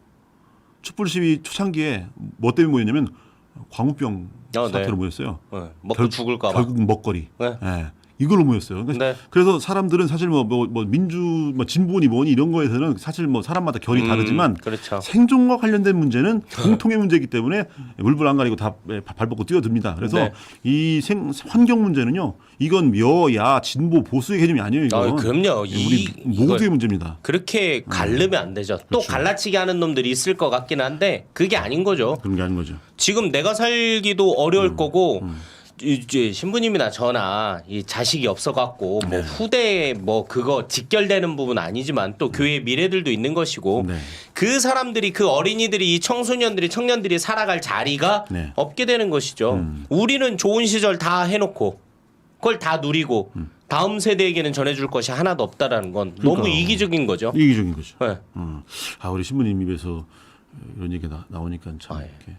촛불 시위 초창기에 뭐 때문에 모였냐면 광우병 사태로 모였어요. 네. 먹고 죽을까 봐. 결국 먹거리. 네. 예. 이걸로 모였어요. 그러니까 네. 그래서 사람들은 사실 뭐 민주 뭐 진보니 뭐니 이런 거에서는 사실 뭐 사람마다 결이 다르지만 그렇죠. 생존과 관련된 문제는 공통의 문제이기 때문에 물불 안 가리고 다 발벗고 뛰어듭니다. 그래서 네. 이 환경 문제는요. 이건 여야 진보 보수의 개념이 아니에요. 이건. 그럼요. 우리 모두의 문제입니다. 그렇게 가르면 안 되죠. 또 그렇죠. 갈라치기 하는 놈들이 있을 것 같긴 한데 그게 아닌 거죠. 그런 게 아닌 거죠. 지금 내가 살기도 어려울 거고 이제 신부님이나 저나 이 자식이 없어갖고 뭐 후대에 뭐 그거 직결되는 부분 아니지만 또 교회의 미래들도 있는 것이고 네. 그 사람들이 그 어린이들이 이 청소년들이 청년들이 살아갈 자리가 네. 없게 되는 것이죠. 우리는 좋은 시절 다 해놓고 그걸 다 누리고 다음 세대에게는 전해줄 것이 하나도 없다라는 건 너무 그러니까요. 이기적인 거죠. 이기적인 거죠. 네. 우리 신부님 입에서 이런 얘기 나오니까 참 이렇게.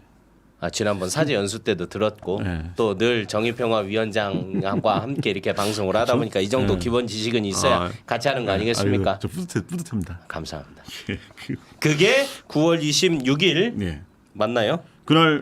지난번 사제 연수 때도 들었고 네. 또 늘 정의평화위원장과 함께 이렇게 방송을 하다 보니까 이 정도 기본 지식은 있어야 같이 하는 거 아니겠습니까? 저 뿌듯합니다. 감사합니다. 그게 9월 26일 네. 맞나요? 그날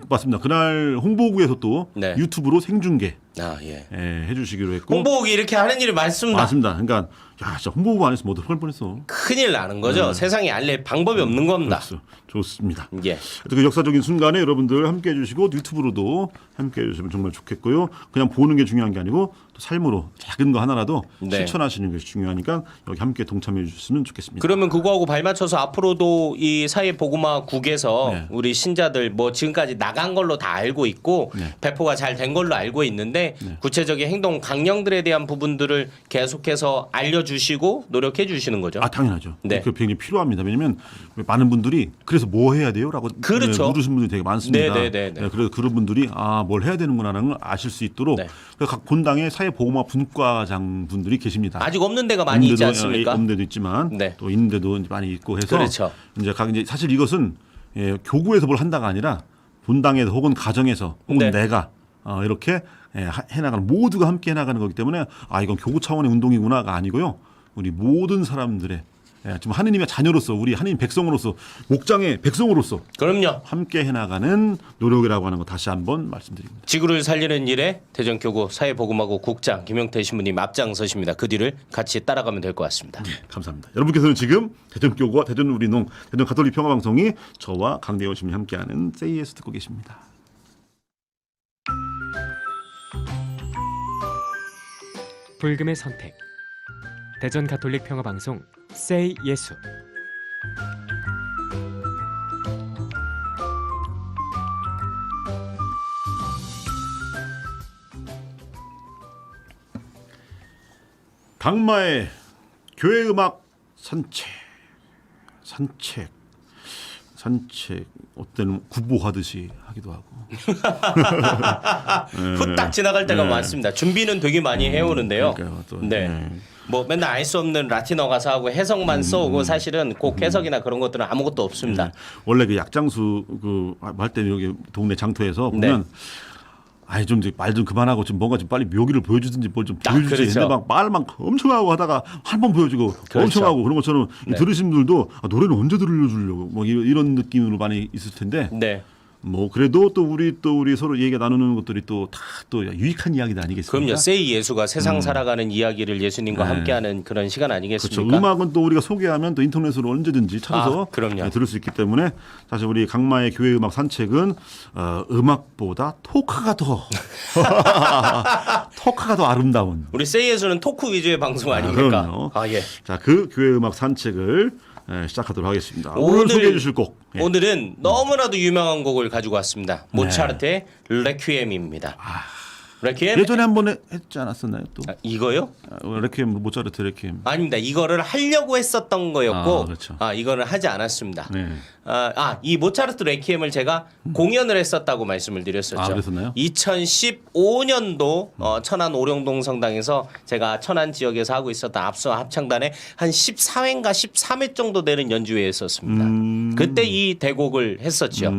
맞습니다. 그날 홍보국에서 또 네. 유튜브로 생중계 예. 해주시기로 했고 홍보국이 이렇게 하는 일이 많습니다. 맞습니다. 그러니까 야, 진짜 홍보국 안 했으면 어떡할 뻔했어. 큰일 나는 거죠. 세상에 알릴 방법이 없는 겁니다. 그렇죠. 좋습니다. 예. 그 역사적인 순간에 여러분들 함께 해주시고 유튜브로도 함께 해주시면 정말 좋겠고요. 그냥 보는 게 중요한 게 아니고 또 삶으로 작은 거 하나라도 네. 실천하시는 것이 중요하니까 여기 함께 동참해 주셨으면 좋겠습니다. 그러면 그거하고 발맞춰서 앞으로도 이 사회복음화국에서 네. 우리 신자들 뭐 지금까지 나간 걸로 다 알고 있고 네. 배포가 잘 된 걸로 알고 있는데 구체적인 행동 강령들에 대한 부분들을 계속해서 알려주시고 노력해 주시는 거죠. 당연하죠. 네. 그 굉장히 필요합니다. 왜냐하면 많은 분들이 그래서 뭐 해야 돼요?라고 그렇죠. 물으시는 분들이 되게 많습니다. 네. 그래서 그런 분들이 뭘 해야 되는구나라는 걸 아실 수 있도록 네. 각 본당에 사회보험화 분과장 분들이 계십니다. 아직 없는 데가 많이 있지 않습니까? 없는 데도 있지만 네. 또 있는 데도 많이 있고 해서 그렇죠. 이제 사실 이것은 교구에서 뭘 한다가 아니라 본당에서 혹은 가정에서 혹은 네. 내가 이렇게 해나가는 모두가 함께 해나가는 거기 때문에 이건 교구 차원의 운동이구나가 아니고요. 우리 모든 사람들의 지금 하느님의 자녀로서 우리 하느님 백성으로서 목장의 백성으로서 그럼요. 함께 해나가는 노력이라고 하는 거 다시 한번 말씀드립니다. 지구를 살리는 일에 대전교구 사회복음화국 국장 김용태 신부님 앞장서십니다. 그 뒤를 같이 따라가면 될 것 같습니다. 감사합니다. 여러분께서는 지금 대전교구와 대전 우리농 대전 가톨릭 평화방송이 저와 강대원 신부님 함께하는 세이에스 듣고 계십니다. 불금의 선택 대전 가톨릭 평화방송 세이 예수 강마의 교회 음악 산책 어때는 구보하듯이 하기도 하고 후딱 지나갈 때가 많습니다. 준비는 되게 많이 해오는데요. 그러니까요, 또, 네. 뭐 맨날 알 수 없는 라틴어 가사하고 해석만 써오고 사실은 곡 해석이나 그런 것들은 아무것도 없습니다. 원래 그 약장수 할 때 여기 동네 장터에서 보면 좀 말 좀 그만하고 좀 뭔가 좀 빨리 묘기를 보여주든지 뭘 좀 보여주지. 그렇죠. 근데 막 말만 엄청 하고 하다가 한 번 보여주고 그렇죠. 엄청 하고 그런 것처럼 들으신 분들도 노래는 언제 들려주려고 뭐 이런 느낌으로 많이 있을 텐데 네. 뭐 그래도 또 우리 서로 얘기 나누는 것들이 또 다 또 유익한 이야기들 아니겠습니까? 그럼요. 세이 예수가 세상 살아가는 이야기를 예수님과 함께하는 그런 시간 그렇죠. 아니겠습니까? 음악은 또 우리가 소개하면 또 인터넷으로 언제든지 찾아서 그럼요. 들을 수 있기 때문에 사실 우리 강마의 교회 음악 산책은 음악보다 토크가 더 아름다운. 우리 세이 예수는 토크 위주의 방송 아닙니까? 그럼요. 예. 자, 그 교회 음악 산책을 시작하도록 하겠습니다. 오늘 소개해 주실 곡. 오늘은 너무나도 유명한 곡을 가지고 왔습니다. 모차르트의 레퀴엠입니다. 레퀴엠? 예전에 한번 했지 않았었나요? 또 이거요? 레퀴엠 모차르트 레퀴엠. 아닙니다. 이거를 하려고 했었던 거였고 그렇죠. 이거는 하지 않았습니다. 네. 이 모차르트 레퀴엠을 제가 공연을 했었다고 말씀을 드렸었죠. 그랬었나요? 2015년도 천안 오령동 성당에서 제가 천안 지역에서 하고 있었던 앞서 합창단에 한 14회인가 13회 정도 되는 연주회 했었습니다. 그때 이 대곡을 했었죠.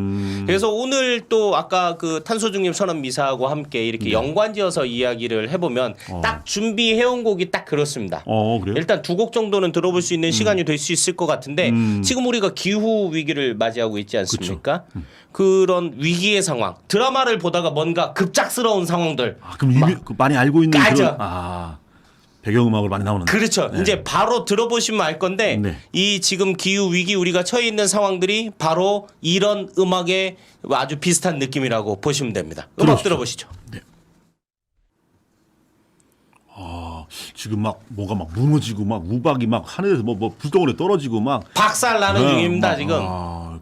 그래서 오늘 또 아까 그 탄소중립 선언 미사하고 함께 이렇게 연관지어서 이야기를 해보면 딱 준비해온 곡이 딱 그렇습니다. 그래요? 일단 두 곡 정도는 들어볼 수 있는 시간이 될 수 있을 것 같은데 지금 우리가 기후 위기를 맞이하고 있지 않습니까? 그런 위기의 상황, 드라마를 보다가 뭔가 급작스러운 상황들. 그럼 이미 많이 알고 있는 맞아. 그런 배경음악으로 많이 나오는. 그렇죠. 네. 이제 바로 들어보시면 알 건데 네. 이 지금 기후 위기 우리가 처해 있는 상황들이 바로 이런 음악에 아주 비슷한 느낌이라고 보시면 됩니다. 음악 들어보시죠. 네. 지금 막 뭐가 막 무너지고 막 우박이 막 하늘에서 뭐 불덩어리 떨어지고 막 박살 나는 중입니다 지금.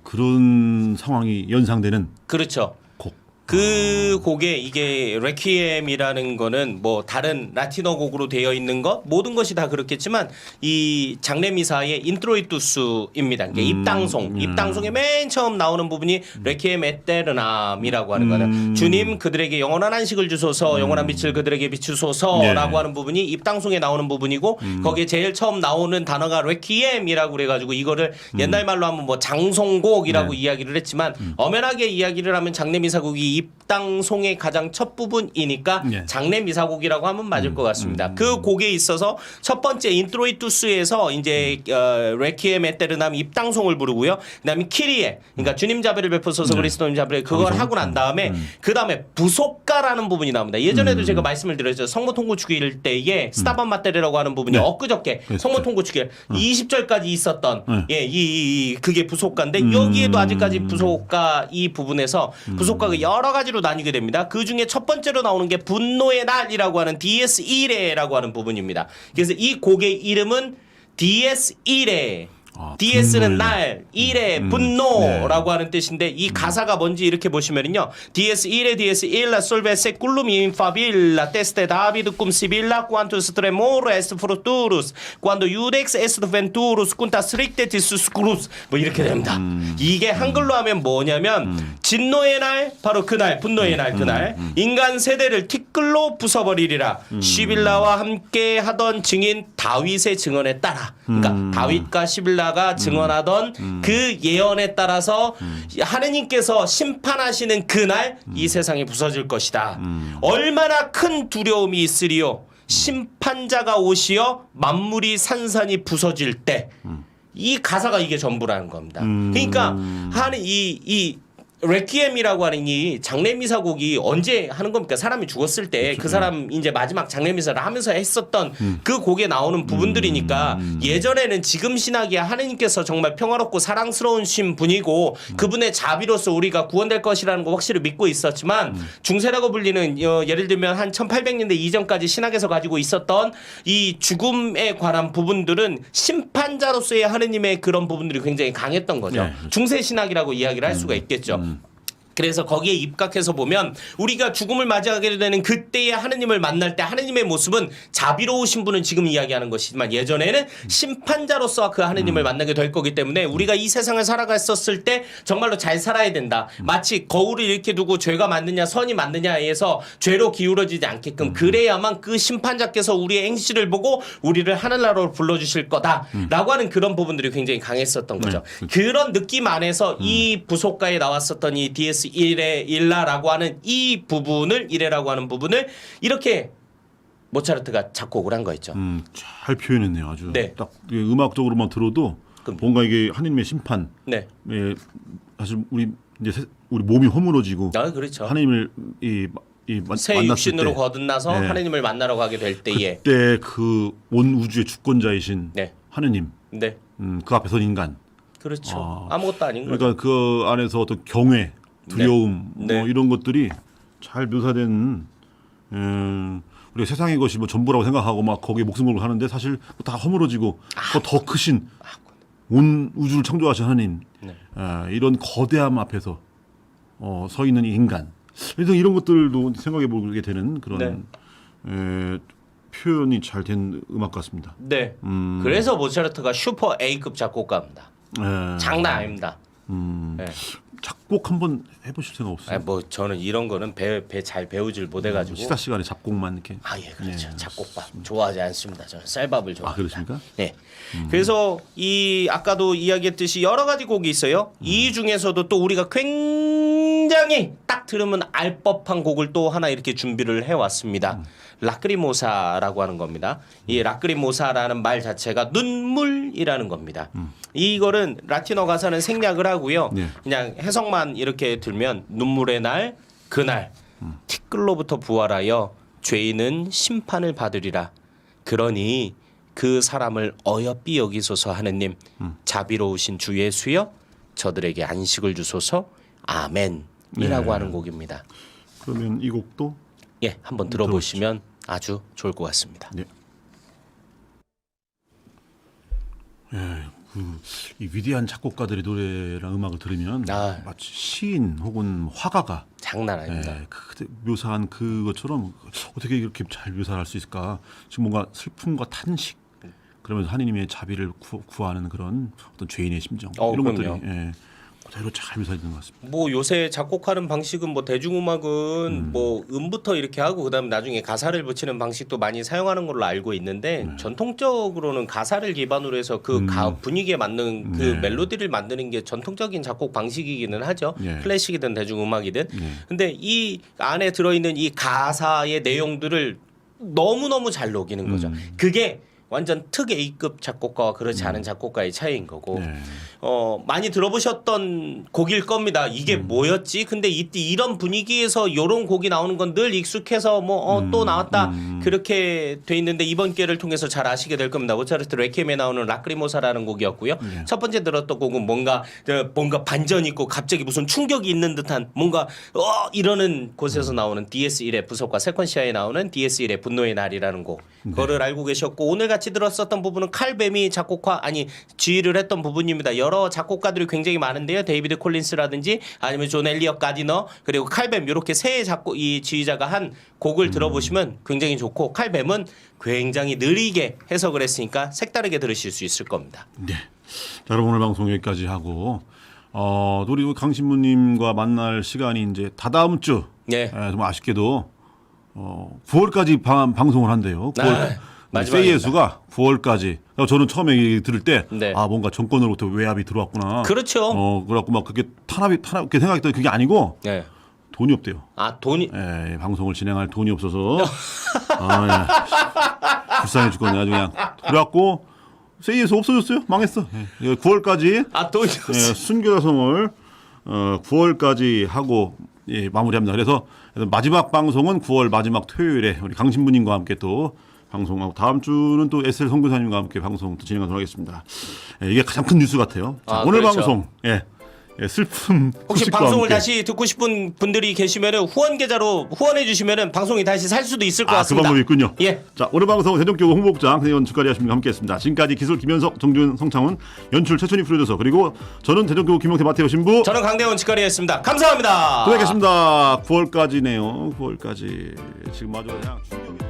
그런 상황이 연상되는 그렇죠. 곡. 그 곡에 이게 레퀴엠이라는 거는 뭐 다른 라틴어 곡으로 되어 있는 것 모든 것이 다 그렇겠지만 이 장례미사의 인트로이투스입니다. 이게 입당송에 맨 처음 나오는 부분이 레퀴엠 에테르남이라고 하는 거는 주님 그들에게 영원한 안식을 주소서 영원한 빛을 그들에게 비추소서라고 하는 부분이 입당송에 나오는 부분이고 거기에 제일 처음 나오는 단어가 레퀴엠이라고 그래가지고 이거를 옛날 말로 하면 뭐 장송곡이라고 이야기를 했지만 엄연하게 이야기를 하면 장례미사곡이 입당송의 가장 첫 부분이니까 장례미사곡이라고 하면 맞을 것 같습니다. 그 곡에 있어서 첫 번째 인트로이투스에서 이제 레퀴엠 에테르남 입당송을 부르고요. 그다음에 키리에 그러니까 주님 자비를 베푸소서 그리스도님 자비를 그걸 하고 난 다음에 그다음에 부속가라는 부분이 나옵니다. 예전에도 제가 말씀을 드렸죠. 성모 통고 축일 때에 스타반 마테레라고 하는 부분이 엊그저께 성모 통고 축일 20절까지 있었던 그게 부속가인데 여기에도 아직까지 부속가 이 부분에서 부속가가 여러 가지로 나뉘게 됩니다. 그 중에 첫 번째로 나오는 게 분노의 날이라고 하는 디에스 이레라고 하는 부분입니다. 그래서 이 곡의 이름은 디에스 이레. DS는 날, 이레, 분노라고 하는 뜻인데 이 가사가 뭔지 이렇게 보시면은요. DS 이레 DS 일라 솔베세 꿀룸 인파빌라 테스테 다비드 쿰 시빌라 cuanto stremoro est fruturus cuando iudex est venturus cunta stricte tissus crus 뭐 이렇게 됩니다. 이게 한글로 하면 뭐냐면 진노의 날 바로 그날 분노의 날 그날 인간 세대를 티끌로 부숴버리리라 시빌라와 함께 하던 증인 다윗의 증언에 따라 그러니까 다윗과 시빌라가 증언하던 그 예언에 따라서 하느님께서 심판하시는 그날 이 세상이 부서질 것이다. 얼마나 큰 두려움이 있으리요. 심판자가 오시어 만물이 산산이 부서질 때 이 가사가 이게 전부라는 겁니다. 그러니까 하는 이 레퀴엠이라고 하는 이 장례미사곡이 언제 하는 겁니까? 사람이 죽었을 때 그 사람 이제 마지막 장례미사를 하면서 했었던 그 곡에 나오는 부분들이니까 예전에는 지금 신학이야 하느님께서 정말 평화롭고 사랑스러우신 분이고 그분의 자비로서 우리가 구원될 것이라는 거 확실히 믿고 있었지만 중세라고 불리는 예를 들면 한 1800년대 이전까지 신학에서 가지고 있었던 이 죽음에 관한 부분들은 심판자로서의 하느님의 그런 부분들이 굉장히 강했던 거죠. 중세 신학이라고 이야기를 할 수가 있겠죠. 그래서 거기에 입각해서 보면 우리가 죽음을 맞이하게 되는 그때의 하느님을 만날 때 하느님의 모습은 자비로우신 분은 지금 이야기하는 것이지만 예전에는 심판자로서 그 하느님을 만나게 될 거기 때문에 우리가 이 세상을 살아갔었을 때 정말로 잘 살아야 된다. 마치 거울을 이렇게 두고 죄가 맞느냐 선이 맞느냐에서 죄로 기울어지지 않게끔 그래야만 그 심판자께서 우리의 행실을 보고 우리를 하늘나라로 불러주실 거다라고 하는 그런 부분들이 굉장히 강했었던 거죠. 그런 느낌 안에서 이 부속가에 나왔었던 이 DS 일라라고 하는 이 부분을 이래라고 하는 부분을 이렇게 모차르트가 작곡을 한 거 있죠. 잘 표현했네요. 아주 네. 딱 음악적으로만 들어도 뭔가 이게 하느님의 심판. 네. 사실 우리 몸이 허물어지고 그렇죠. 하느님을 새 만났을 육신으로 때, 거듭나서 하느님을 만나러 가게 될 때에 그때 그 온 우주의 주권자이신 하느님, 그 앞에 선 인간. 그렇죠. 아무것도 아닌 거죠. 그러니까 그 안에서 어떤 경외, 두려움 뭐 이런 것들이 잘 묘사된 우리가 세상의 것이 뭐 전부라고 생각하고 막 거기에 목숨 걸고 하는데 사실 다 허물어지고 더 크신 온 우주를 창조하신 하나님 이런 거대함 앞에서 서 있는 이 인간 그래서 이런 것들도 생각해 보게 되는 그런 표현이 잘 된 음악 같습니다. 네. 그래서 모차르트가 슈퍼 A급 작곡가입니다. 장난 아닙니다. 작곡 한번 해보실 생각 없어요? 뭐 저는 이런 거는 잘 배우질 못해가지고 시사 시간에 작곡만 이렇게. 예, 그렇죠. 작곡밥 좋아하지 않습니다. 저는 쌀밥을 좋아합니다. 그렇습니까? 네. 그래서 이 아까도 이야기했듯이 여러 가지 곡이 있어요. 이 중에서도 또 우리가 굉장히 굉장히 딱 들으면 알 법한 곡을 또 하나 이렇게 준비를 해왔습니다. 라크리모사라고 하는 겁니다. 이 라크리모사라는 말 자체가 눈물이라는 겁니다. 이거는 라틴어 가사는 생략을 하고요. 네. 그냥 해석만 이렇게 들면 눈물의 날 그날 티끌로부터 부활하여 죄인은 심판을 받으리라. 그러니 그 사람을 어여삐 여기소서 하느님, 자비로우신 주 예수여 저들에게 안식을 주소서. 아멘이라고 네. 하는 곡입니다. 그러면 이 곡도 예, 한번 들어보시면 아주 좋을 것 같습니다. 네. 이 위대한 작곡가들의 노래랑 음악을 들으면 아. 마치 시인 혹은 화가가 장난 아닙니다. 그때 묘사한 그것처럼 어떻게 이렇게 잘 묘사할 수 있을까? 지금 뭔가 슬픔과 탄식 그러면서 하느님의 자비를 구하는 그런 어떤 죄인의 심정 이런 그럼요. 것들이 그대로 잘 묘사되는 것 같습니다. 뭐 요새 작곡하는 방식은 뭐 대중음악은 뭐 음부터 이렇게 하고 그다음에 나중에 가사를 붙이는 방식도 많이 사용하는 걸로 알고 있는데 전통적으로는 가사를 기반으로 해서 그 분위기에 맞는 그 네. 멜로디를 만드는 게 전통적인 작곡 방식이기는 하죠. 네. 클래식이든 대중음악이든. 네. 근데 이 안에 들어있는 이 가사의 내용들을 너무너무 잘 녹이는 거죠. 그게 완전 특 A급 작곡가와 그렇지 않은 작곡가의 차이인 거고 네. 많이 들어보셨던 곡일 겁니다. 이게 뭐였지? 근데 이때 이런 분위기에서 이런 곡이 나오는 건 늘 익숙해서 뭐 또 나왔다 그렇게 돼 있는데 이번 기회를 통해서 잘 아시게 될 겁니다. 모차르트 레퀴엠에 나오는 라크리모사라는 곡이었고요. 네. 첫 번째 들었던 곡은 뭔가 반전 있고 갑자기 무슨 충격이 있는 듯한 뭔가 이러는 곳에서 나오는 DS1의 부속과 세컨시아에 나오는 DS1의 분노의 날이라는 곡. 그거를 알고 계셨고 오늘 같이 들었었던 부분은 칼뱀이 지휘를 했던 부분입니다. 여러 작곡가들이 굉장히 많은데요. 데이비드 콜린스라든지 아니면 존 엘리엇 가디너 그리고 칼뱀 이렇게 세 이 지휘자가 한 곡을 들어보시면 굉장히 좋고 칼뱀은 굉장히 느리게 해석을 했으니까 색다르게 들으실 수 있을 겁니다. 네. 자, 여러분 오늘 방송 여기까지 하고 우리 강신무님과 만날 시간이 이제 다다음 주. 네. 좀 아쉽게도 9월까지 방송을 한대요. 9월. 마지막입니다. 세이예수가 9월까지. 저는 처음에 얘기 들을 때 네. 뭔가 정권으로부터 외압이 들어왔구나. 그렇죠. 그래갖고 막 그게 탄압 그렇게 생각했더니 그게 아니고 네. 돈이 없대요. 돈이 방송을 진행할 돈이 없어서 불쌍해 죽겠네 아주 그냥. 그래갖고 세이예수 없어졌어요. 망했어. 9월까지 돈이 없어. 순교자성을 9월까지 하고 마무리합니다. 그래서 마지막 방송은 9월 마지막 토요일에 우리 강신부님과 함께 또 방송하고 다음 주는 또 SL 선교사님과 함께 방송 또 진행하도록 하겠습니다. 이게 가장 큰 뉴스 같아요. 자, 오늘 그렇죠. 방송 슬픈 혹시 소식과 방송을 함께. 다시 듣고 싶은 분들이 계시면은 후원 계좌로 후원해 주시면은 방송이 다시 살 수도 있을 것 그 같습니다. 방법이 있군요. 예. 자, 오늘 방송 대전교구 홍보국장 대전 주가리 하시님과 함께했습니다. 지금까지 기술 김현석, 정준, 성창훈, 연출 최순희 프로듀서 그리고 저는 대전교구 김용태 마태호 신부. 저는 강대원 직거리였습니다. 감사합니다. 또 뵙겠습니다. 9월까지네요. 9월까지 지금 마저 그냥 충격이.